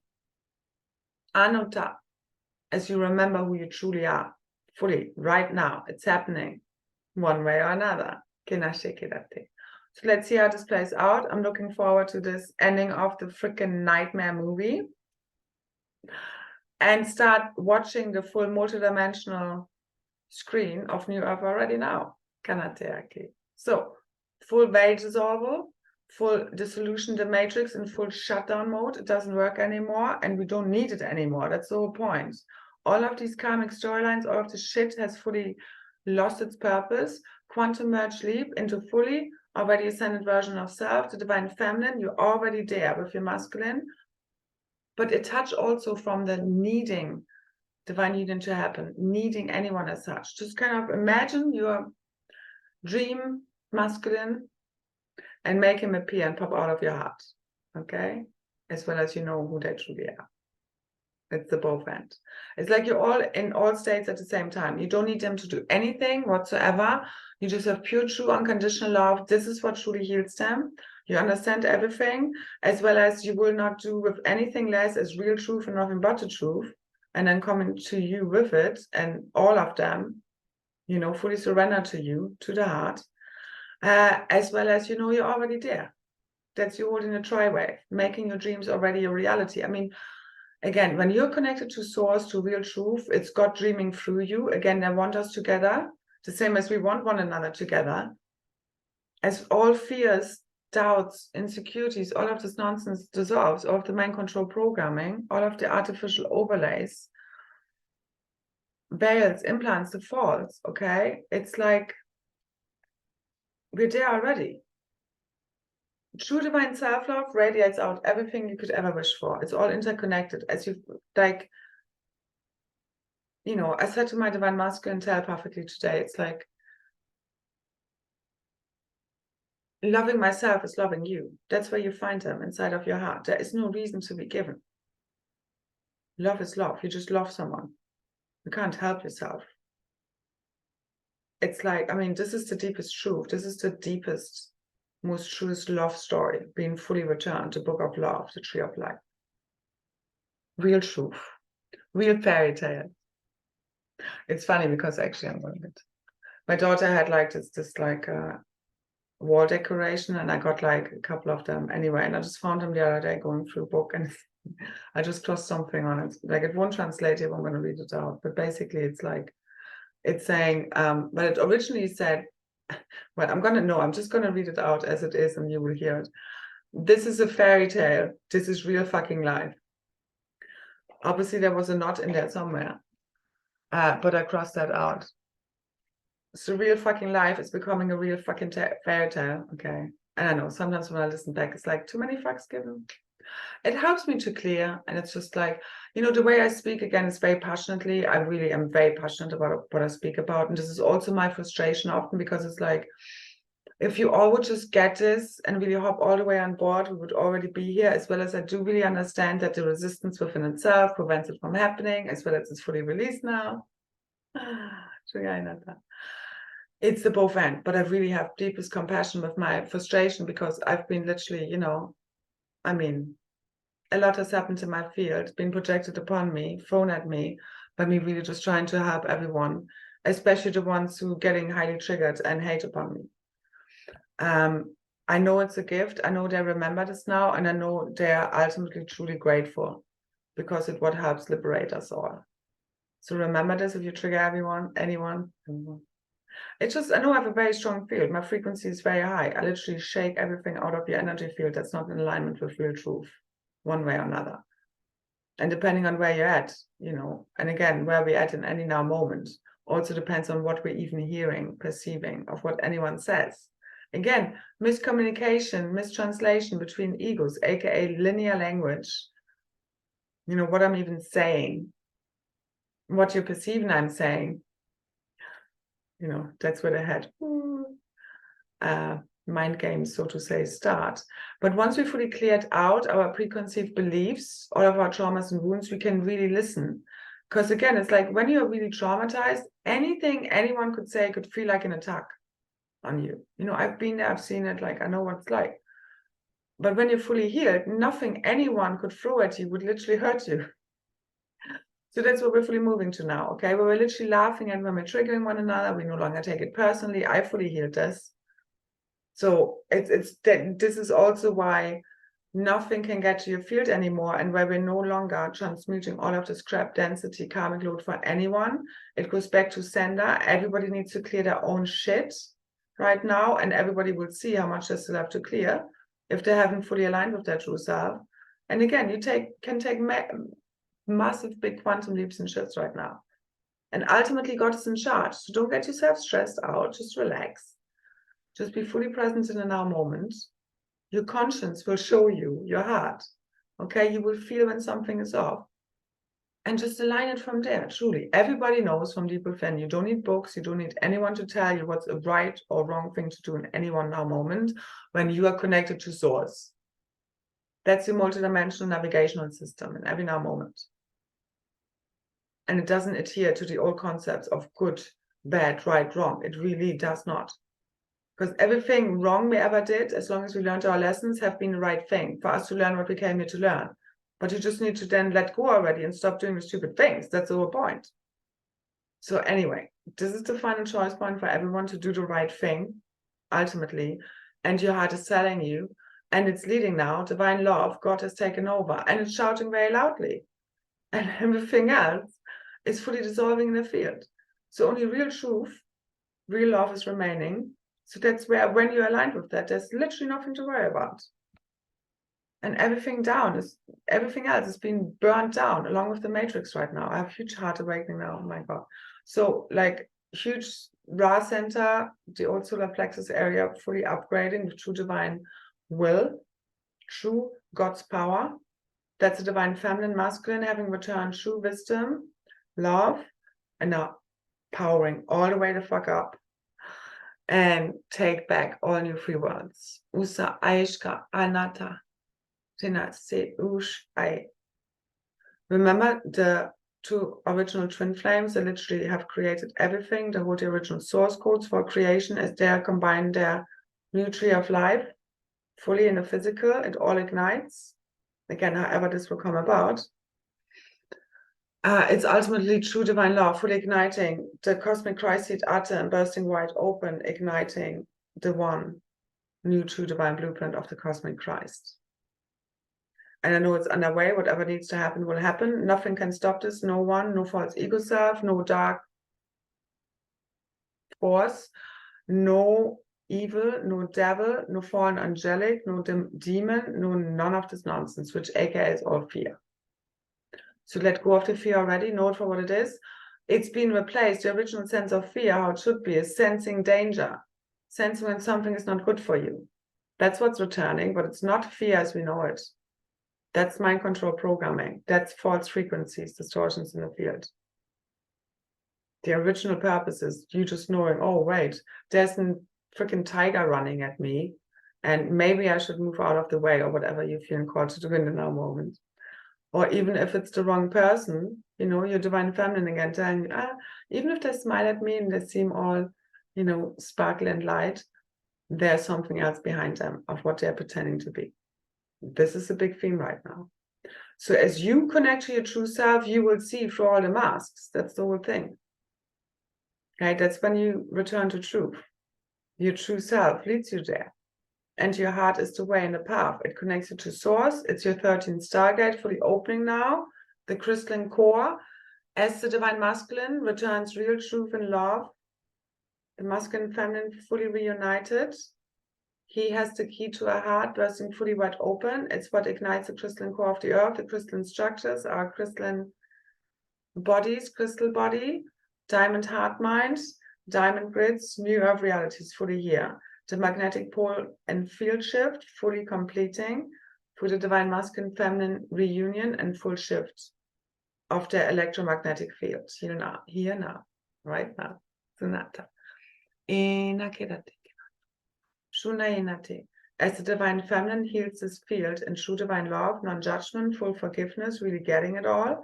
Anuta, as you remember who you truly are, fully, right now. It's happening one way or another. So let's see how this plays out. I'm looking forward to this ending of the freaking nightmare movie and start watching the full multidimensional screen of New Earth already now. So full veil dissolval, full dissolution, the matrix in full shutdown mode. It doesn't work anymore and we don't need it anymore. That's the whole point. All of these karmic storylines, all of the shit has fully lost its purpose. Quantum merge leap into fully already ascended version of self, the divine feminine. You're already there with your masculine, but a touch also from the needing divine union to happen, needing anyone as such. Just kind of imagine your dream masculine and make him appear and pop out of your heart, okay? As well as you know who they truly are. It's the both end. It's like you're all in all states at the same time. You don't need them to do anything whatsoever. You just have pure, true, unconditional love. This is what truly heals them. You understand everything, as well as you will not do with anything less as real truth and nothing but the truth. And then coming to you with it, and all of them, you know, fully surrender to you, to the heart, as well as, you know, you're already there. That's you holding a tri-wave, making your dreams already a reality. I mean, again, when you're connected to source, to real truth, it's God dreaming through you. Again, they want us together, the same as we want one another together. As all fears, doubts, insecurities, all of this nonsense dissolves, all of the mind control programming, all of the artificial overlays, veils, implants, the falls, okay? It's like we're there already. True divine self-love radiates out everything you could ever wish for. It's all interconnected. As you, like, you know, I said to my divine masculine telepathically today, it's like, loving myself is loving you. That's where you find them, inside of your heart. There is no reason to be given. Love is love. You just love someone. You can't help yourself. It's like, I mean, this is the deepest truth. This is the deepest, most truest love story, being fully returned, the book of love, the tree of life. Real truth, real fairy tale. It's funny because actually I'm going to, my daughter had like this like wall decoration, and I got like a couple of them anyway, and I just found them the other day going through a book, and I just crossed something on it. Like it won't translate here, I'm going to read it out, but basically it's like, it's saying, but it originally said, well, I'm just going to read it out as it is and you will hear it. This is a fairy tale. This is real fucking life. Obviously there was a knot in there somewhere, but I crossed that out. So real fucking life is becoming a real fucking fairy tale, okay? And I know sometimes when I listen back, it's like too many fucks given. It helps me to clear, and it's just like, you know, the way I speak again is very passionately. I really am very passionate about what I speak about, and this is also my frustration often, because it's like, if you all would just get this and really hop all the way on board, we would already be here. As well as I do really understand that the resistance within itself prevents it from happening, as well as it's fully released now. It's the both end, but I really have deepest compassion with my frustration, because I've been literally, you know, I mean, a lot has happened in my field, been projected upon me, thrown at me, by me really just trying to help everyone, especially the ones who are getting highly triggered and hate upon me. I know it's a gift. I know they remember this now, and I know they are ultimately truly grateful because it's what helps liberate us all. So remember this if you trigger anyone. It's just, I know I have a very strong field. My frequency is very high. I literally shake everything out of your energy field that's not in alignment with real truth, one way or another. And depending on where you're at, you know, and again, where we're at in any now moment, also depends on what we're even hearing, perceiving of what anyone says. Again, miscommunication, mistranslation between egos, aka linear language. You know, what I'm even saying, what you're perceiving I'm saying, you know, that's where the head mind games, so to say, start. But once we fully cleared out our preconceived beliefs, all of our traumas and wounds, we can really listen. Because again, it's like when you're really traumatized, anything anyone could say could feel like an attack on you. You know, I've been there, I've seen it, like I know what it's like. But when you're fully healed, nothing anyone could throw at you would literally hurt you. So that's what we're fully moving to now, okay? Where we're literally laughing and when we're triggering one another, we no longer take it personally. I fully healed this. So it's that this is also why nothing can get to your field anymore, and where we're no longer transmuting all of this crap density karmic load for anyone. It goes back to sender. Everybody needs to clear their own shit right now, and everybody will see how much they still have to clear if they haven't fully aligned with their true self. And again, you can take massive big quantum leaps and shifts right now. And ultimately God is in charge. So don't get yourself stressed out, just relax. Just be fully present in the now moment. Your conscience will show you, your heart. Okay, you will feel when something is off. And just align it from there, truly. Everybody knows from deep within. You don't need books, you don't need anyone to tell you what's a right or wrong thing to do in any one now moment when you are connected to source. That's your multidimensional navigational system in every now moment. And it doesn't adhere to the old concepts of good, bad, right, wrong. It really does not. Because everything wrong we ever did, as long as we learned our lessons, have been the right thing for us to learn what we came here to learn. But you just need to then let go already and stop doing the stupid things. That's the whole point. So anyway, this is the final choice point for everyone to do the right thing, ultimately. And your heart is telling you, and it's leading now, divine love, God has taken over, and it's shouting very loudly. And everything else is fully dissolving in the field. So only real truth, real love is remaining. So that's where, when you're aligned with that, there's literally nothing to worry about. And everything else is being burnt down along with the matrix right now. I have huge heart awakening now, oh my God. So like huge Ra center, the old solar plexus area, fully upgrading with true divine will, true God's power. That's the divine feminine, masculine, having returned true wisdom, love, and now powering all the way the fuck up. And take back all new free worlds. Usa Aishka Anata. Se Ush Ai. Remember the two original twin flames that literally have created everything, the whole the original source codes for creation as they are combined their new tree of life fully in the physical, it all ignites. Again, however this will come about. It's ultimately true divine love, fully igniting the cosmic Christ seed atom, bursting wide open, igniting the one new true divine blueprint of the cosmic Christ. And I know it's underway. Whatever needs to happen will happen. Nothing can stop this. No one, no false ego self, no dark force, no evil, no devil, no fallen angelic, no demon, no none of this nonsense, which aka is all fear. So let go of the fear already, know it for what it is. It's been replaced. The original sense of fear, how it should be, is sensing danger, sensing when something is not good for you. That's what's returning, but it's not fear as we know it. That's mind control programming. That's false frequencies, distortions in the field. The original purpose is you just knowing, oh, wait, there's a freaking tiger running at me, and maybe I should move out of the way, or whatever you feel called to do in the now moment. Or even if it's the wrong person, you know, your divine feminine again telling you, even if they smile at me and they seem all, you know, sparkle and light, there's something else behind them of what they're pretending to be. This is a big theme right now. So as you connect to your true self, you will see through all the masks. That's the whole thing. Right? That's when you return to truth. Your true self leads you there. And your heart is the way and the path. It connects you to source. It's your 13th stargate, fully opening now. The crystalline core. As the divine masculine returns real truth and love, the masculine and feminine fully reunited. He has the key to our heart, bursting fully wide open. It's what ignites the crystalline core of the earth. The crystalline structures are crystalline bodies, crystal body, diamond heart minds, diamond grids, new earth realities fully here. The magnetic pole and field shift fully completing for the divine masculine feminine reunion and full shift of the electromagnetic field here now, right now. Sonata. As the divine feminine heals this field in true divine love, non-judgment, full forgiveness, really getting it all,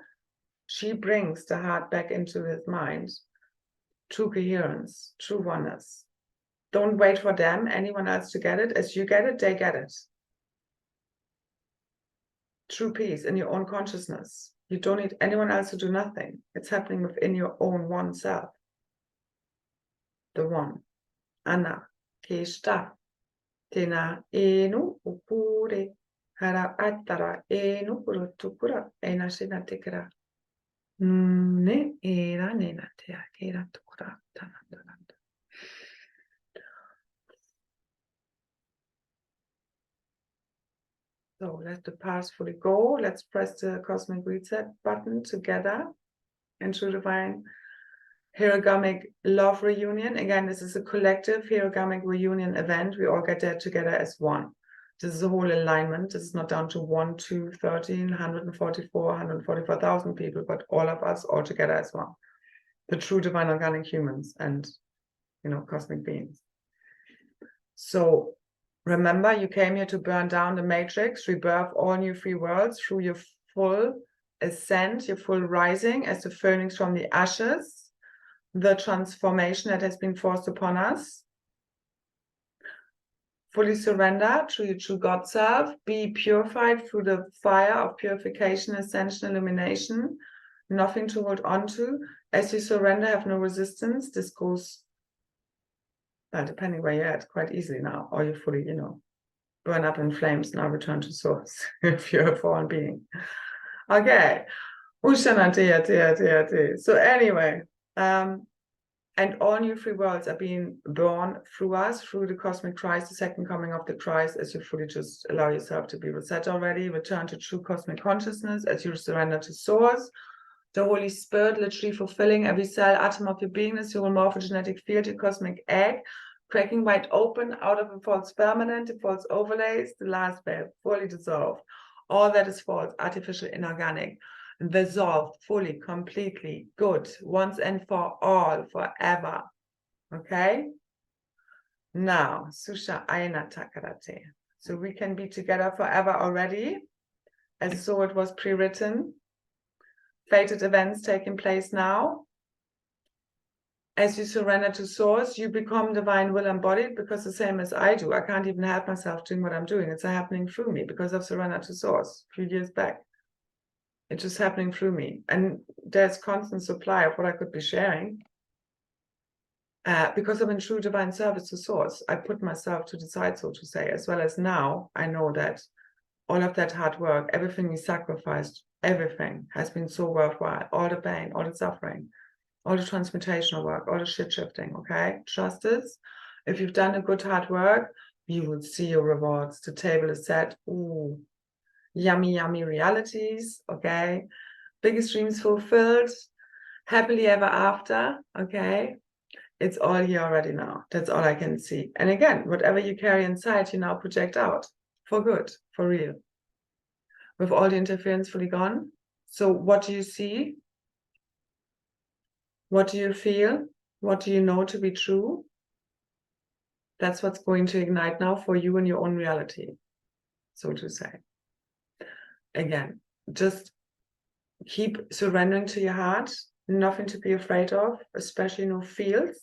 she brings the heart back into his mind. True coherence, true oneness. Don't wait for them, anyone else to get it. As you get it, they get it. True peace in your own consciousness. You don't need anyone else to do nothing. It's happening within your own one self. The one. Anna, Keshta, Tena, Enu, Upure, Hara Atara, Enu, Urutukura, Ena Sinatikara. Ne, Era, Nena, Tea, Kera, Tukura, Tananda. So let the past fully go. Let's press the cosmic reset button together and true divine Hiragamic love reunion. Again, this is a collective Hiragamic reunion event. We all get there together as one. This is a whole alignment. This is not down to 1, 2, 13, 144, 144,000 people, but all of us all together as one. The true divine organic humans and, cosmic beings. So remember, you came here to burn down the matrix, rebirth all new free worlds through your full ascent, your full rising as the phoenix from the ashes, the transformation that has been forced upon us. Fully surrender to your true God self, be purified through the fire of purification, ascension, illumination, nothing to hold on to. As you surrender, have no resistance. This goes, depending where you're at, quite easily now, or you fully, burn up in flames, now return to source, if you're a fallen being. Okay. So anyway, and all new free worlds are being born through us, through the cosmic Christ, the second coming of the Christ, as you fully just allow yourself to be reset already, return to true cosmic consciousness, as you surrender to source, the Holy Spirit, literally fulfilling every cell, atom of your beingness, your morphogenetic field, your cosmic egg, cracking wide open out of the false permanent, the false overlays, the last veil, fully dissolved. All that is false, artificial, inorganic, dissolved, fully, completely, good, once and for all, forever. Okay? Now, Susha Aina Takarate. So we can be together forever already, as so it was pre-written. Fated events taking place now. As you surrender to source, you become divine will embodied, because the same as I do. I can't even help myself doing what I'm doing. It's happening through me because I've surrendered to source a few years back. It's just happening through me. And there's constant supply of what I could be sharing. Because I'm in true divine service to source. I put myself to the side, so to say, as well as now I know that all of that hard work, everything we sacrificed, everything has been so worthwhile. All the pain, all the suffering, all the transmutational work, all the shit shifting, okay? Trust this. If you've done a good hard work, you will see your rewards. The table is set. Ooh, yummy, yummy realities, okay? Biggest dreams fulfilled, happily ever after, okay? It's all here already now. That's all I can see. And again, whatever you carry inside, you now project out for good, for real. With all the interference fully gone. So what do you see? What do you feel? What do you know to be true? That's what's going to ignite now for you in your own reality, so to say. Again, just keep surrendering to your heart, nothing to be afraid of, especially no feels,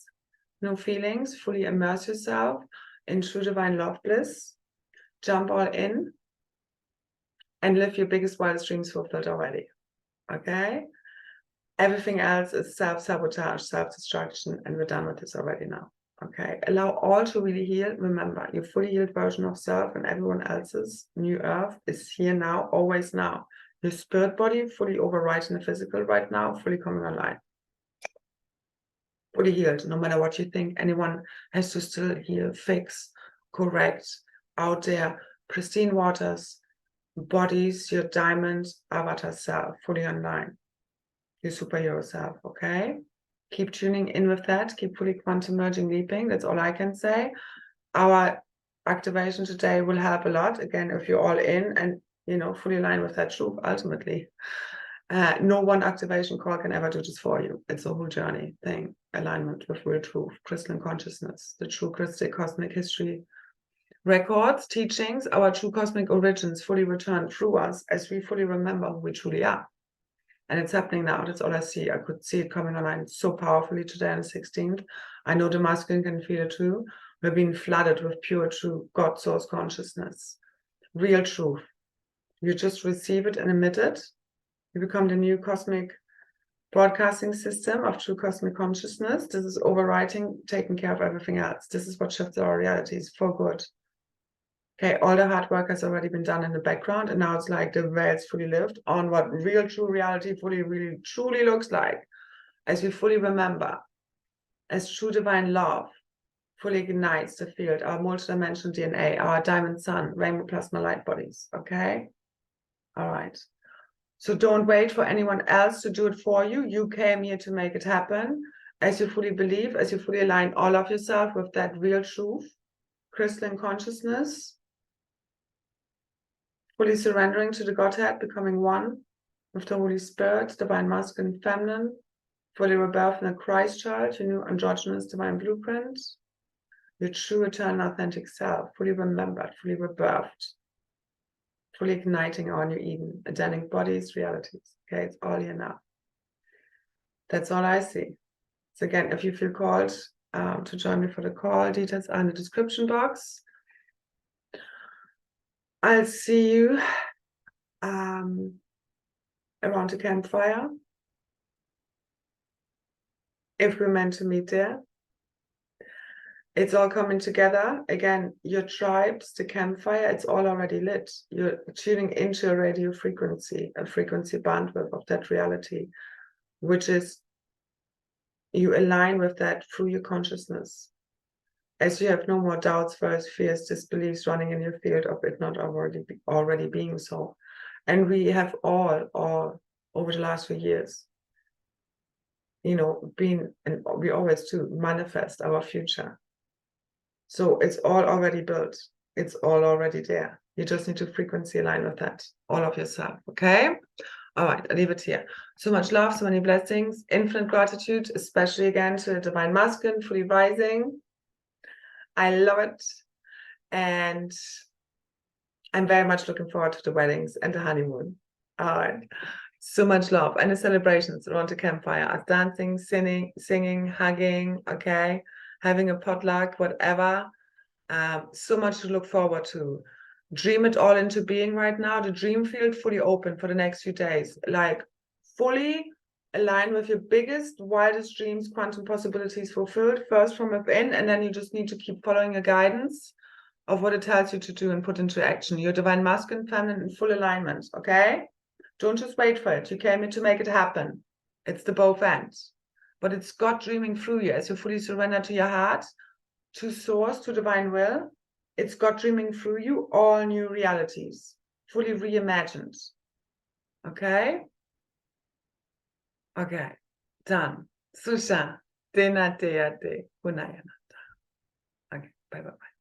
no feelings, fully immerse yourself in true divine love bliss, jump all in, and live your biggest, wildest dreams fulfilled already, okay? Everything else is self-sabotage, self-destruction, and we're done with this already now, Okay, allow all to really heal. Remember, your fully healed version of self and everyone else's new earth is here now, always now. Your spirit body fully overriding the physical right now, fully coming online. Fully healed. No matter what you think, anyone has to still heal, fix, correct, out there, pristine waters, bodies, your diamond avatar self, fully online. Your superhero self, okay? Keep tuning in with that. Keep fully quantum merging leaping. That's all I can say. Our activation today will help a lot. Again, if you're all in and, you know, fully aligned with that truth, ultimately. No one activation call can ever do this for you. It's a whole journey thing. Alignment with real truth, crystalline consciousness, the true crystal cosmic history records, teachings, our true cosmic origins fully return through us as we fully remember who we truly are. And it's happening now. That's all I see. I could see it coming online so powerfully today on the 16th. I know the masculine can feel it too. We're being flooded with pure, true God source consciousness. Real truth. You just receive it and emit it. You become the new cosmic broadcasting system of true cosmic consciousness. This is overwriting, taking care of everything else. This is what shifts our realities for good. Okay, all the hard work has already been done in the background, and now it's like the veil's fully lived on what real true reality fully really truly looks like, as we fully remember, as true divine love fully ignites the field, our multidimensional DNA, our diamond sun, rainbow plasma light bodies. Okay, all right. So don't wait for anyone else to do it for you. You came here to make it happen. As you fully believe, as you fully align all of yourself with that real truth, crystalline consciousness, fully surrendering to the Godhead, becoming one with the Holy Spirit, divine masculine, feminine, fully rebirth in the Christ child, your new androgynous divine blueprint, your true, eternal, authentic self, fully remembered, fully rebirthed, fully igniting our new Eden, Adenic bodies, realities. Okay, it's all here now. That's all I see. So again, if you feel called to join me for the call, details are in the description box. I'll see you around the campfire. If we're meant to meet there. It's all coming together. Again, your tribes, the campfire, it's all already lit. You're tuning into a radio frequency, a frequency bandwidth of that reality, which is you align with that through your consciousness. As you have no more doubts, fears, disbeliefs running in your field of it not already being so. And we have all over the last few years, you know, been, and we always do, manifest our future. So it's all already built. It's all already there. You just need to frequency align with that, all of yourself, okay? All right, I'll leave it here. So much love, so many blessings, infinite gratitude, especially again to the divine masculine, fully rising. I love it. And I'm very much looking forward to the weddings and the honeymoon. All right. So much love. And the celebrations around the campfire, us dancing, singing, hugging, okay? Having a potluck, whatever. So much to look forward to. Dream it all into being right now. The dream field fully open for the next few days. Like fully align with your biggest, wildest dreams, quantum possibilities fulfilled, first from within, and then you just need to keep following a guidance of what it tells you to do and put into action. Your divine masculine, feminine in full alignment, okay? Don't just wait for it. You came here to make it happen. It's the both ends. But it's God dreaming through you as you fully surrender to your heart, to source, to divine will. It's God dreaming through you all new realities, fully reimagined. Okay? Okay. Done. Susha. Denate. Okay. Bye-bye.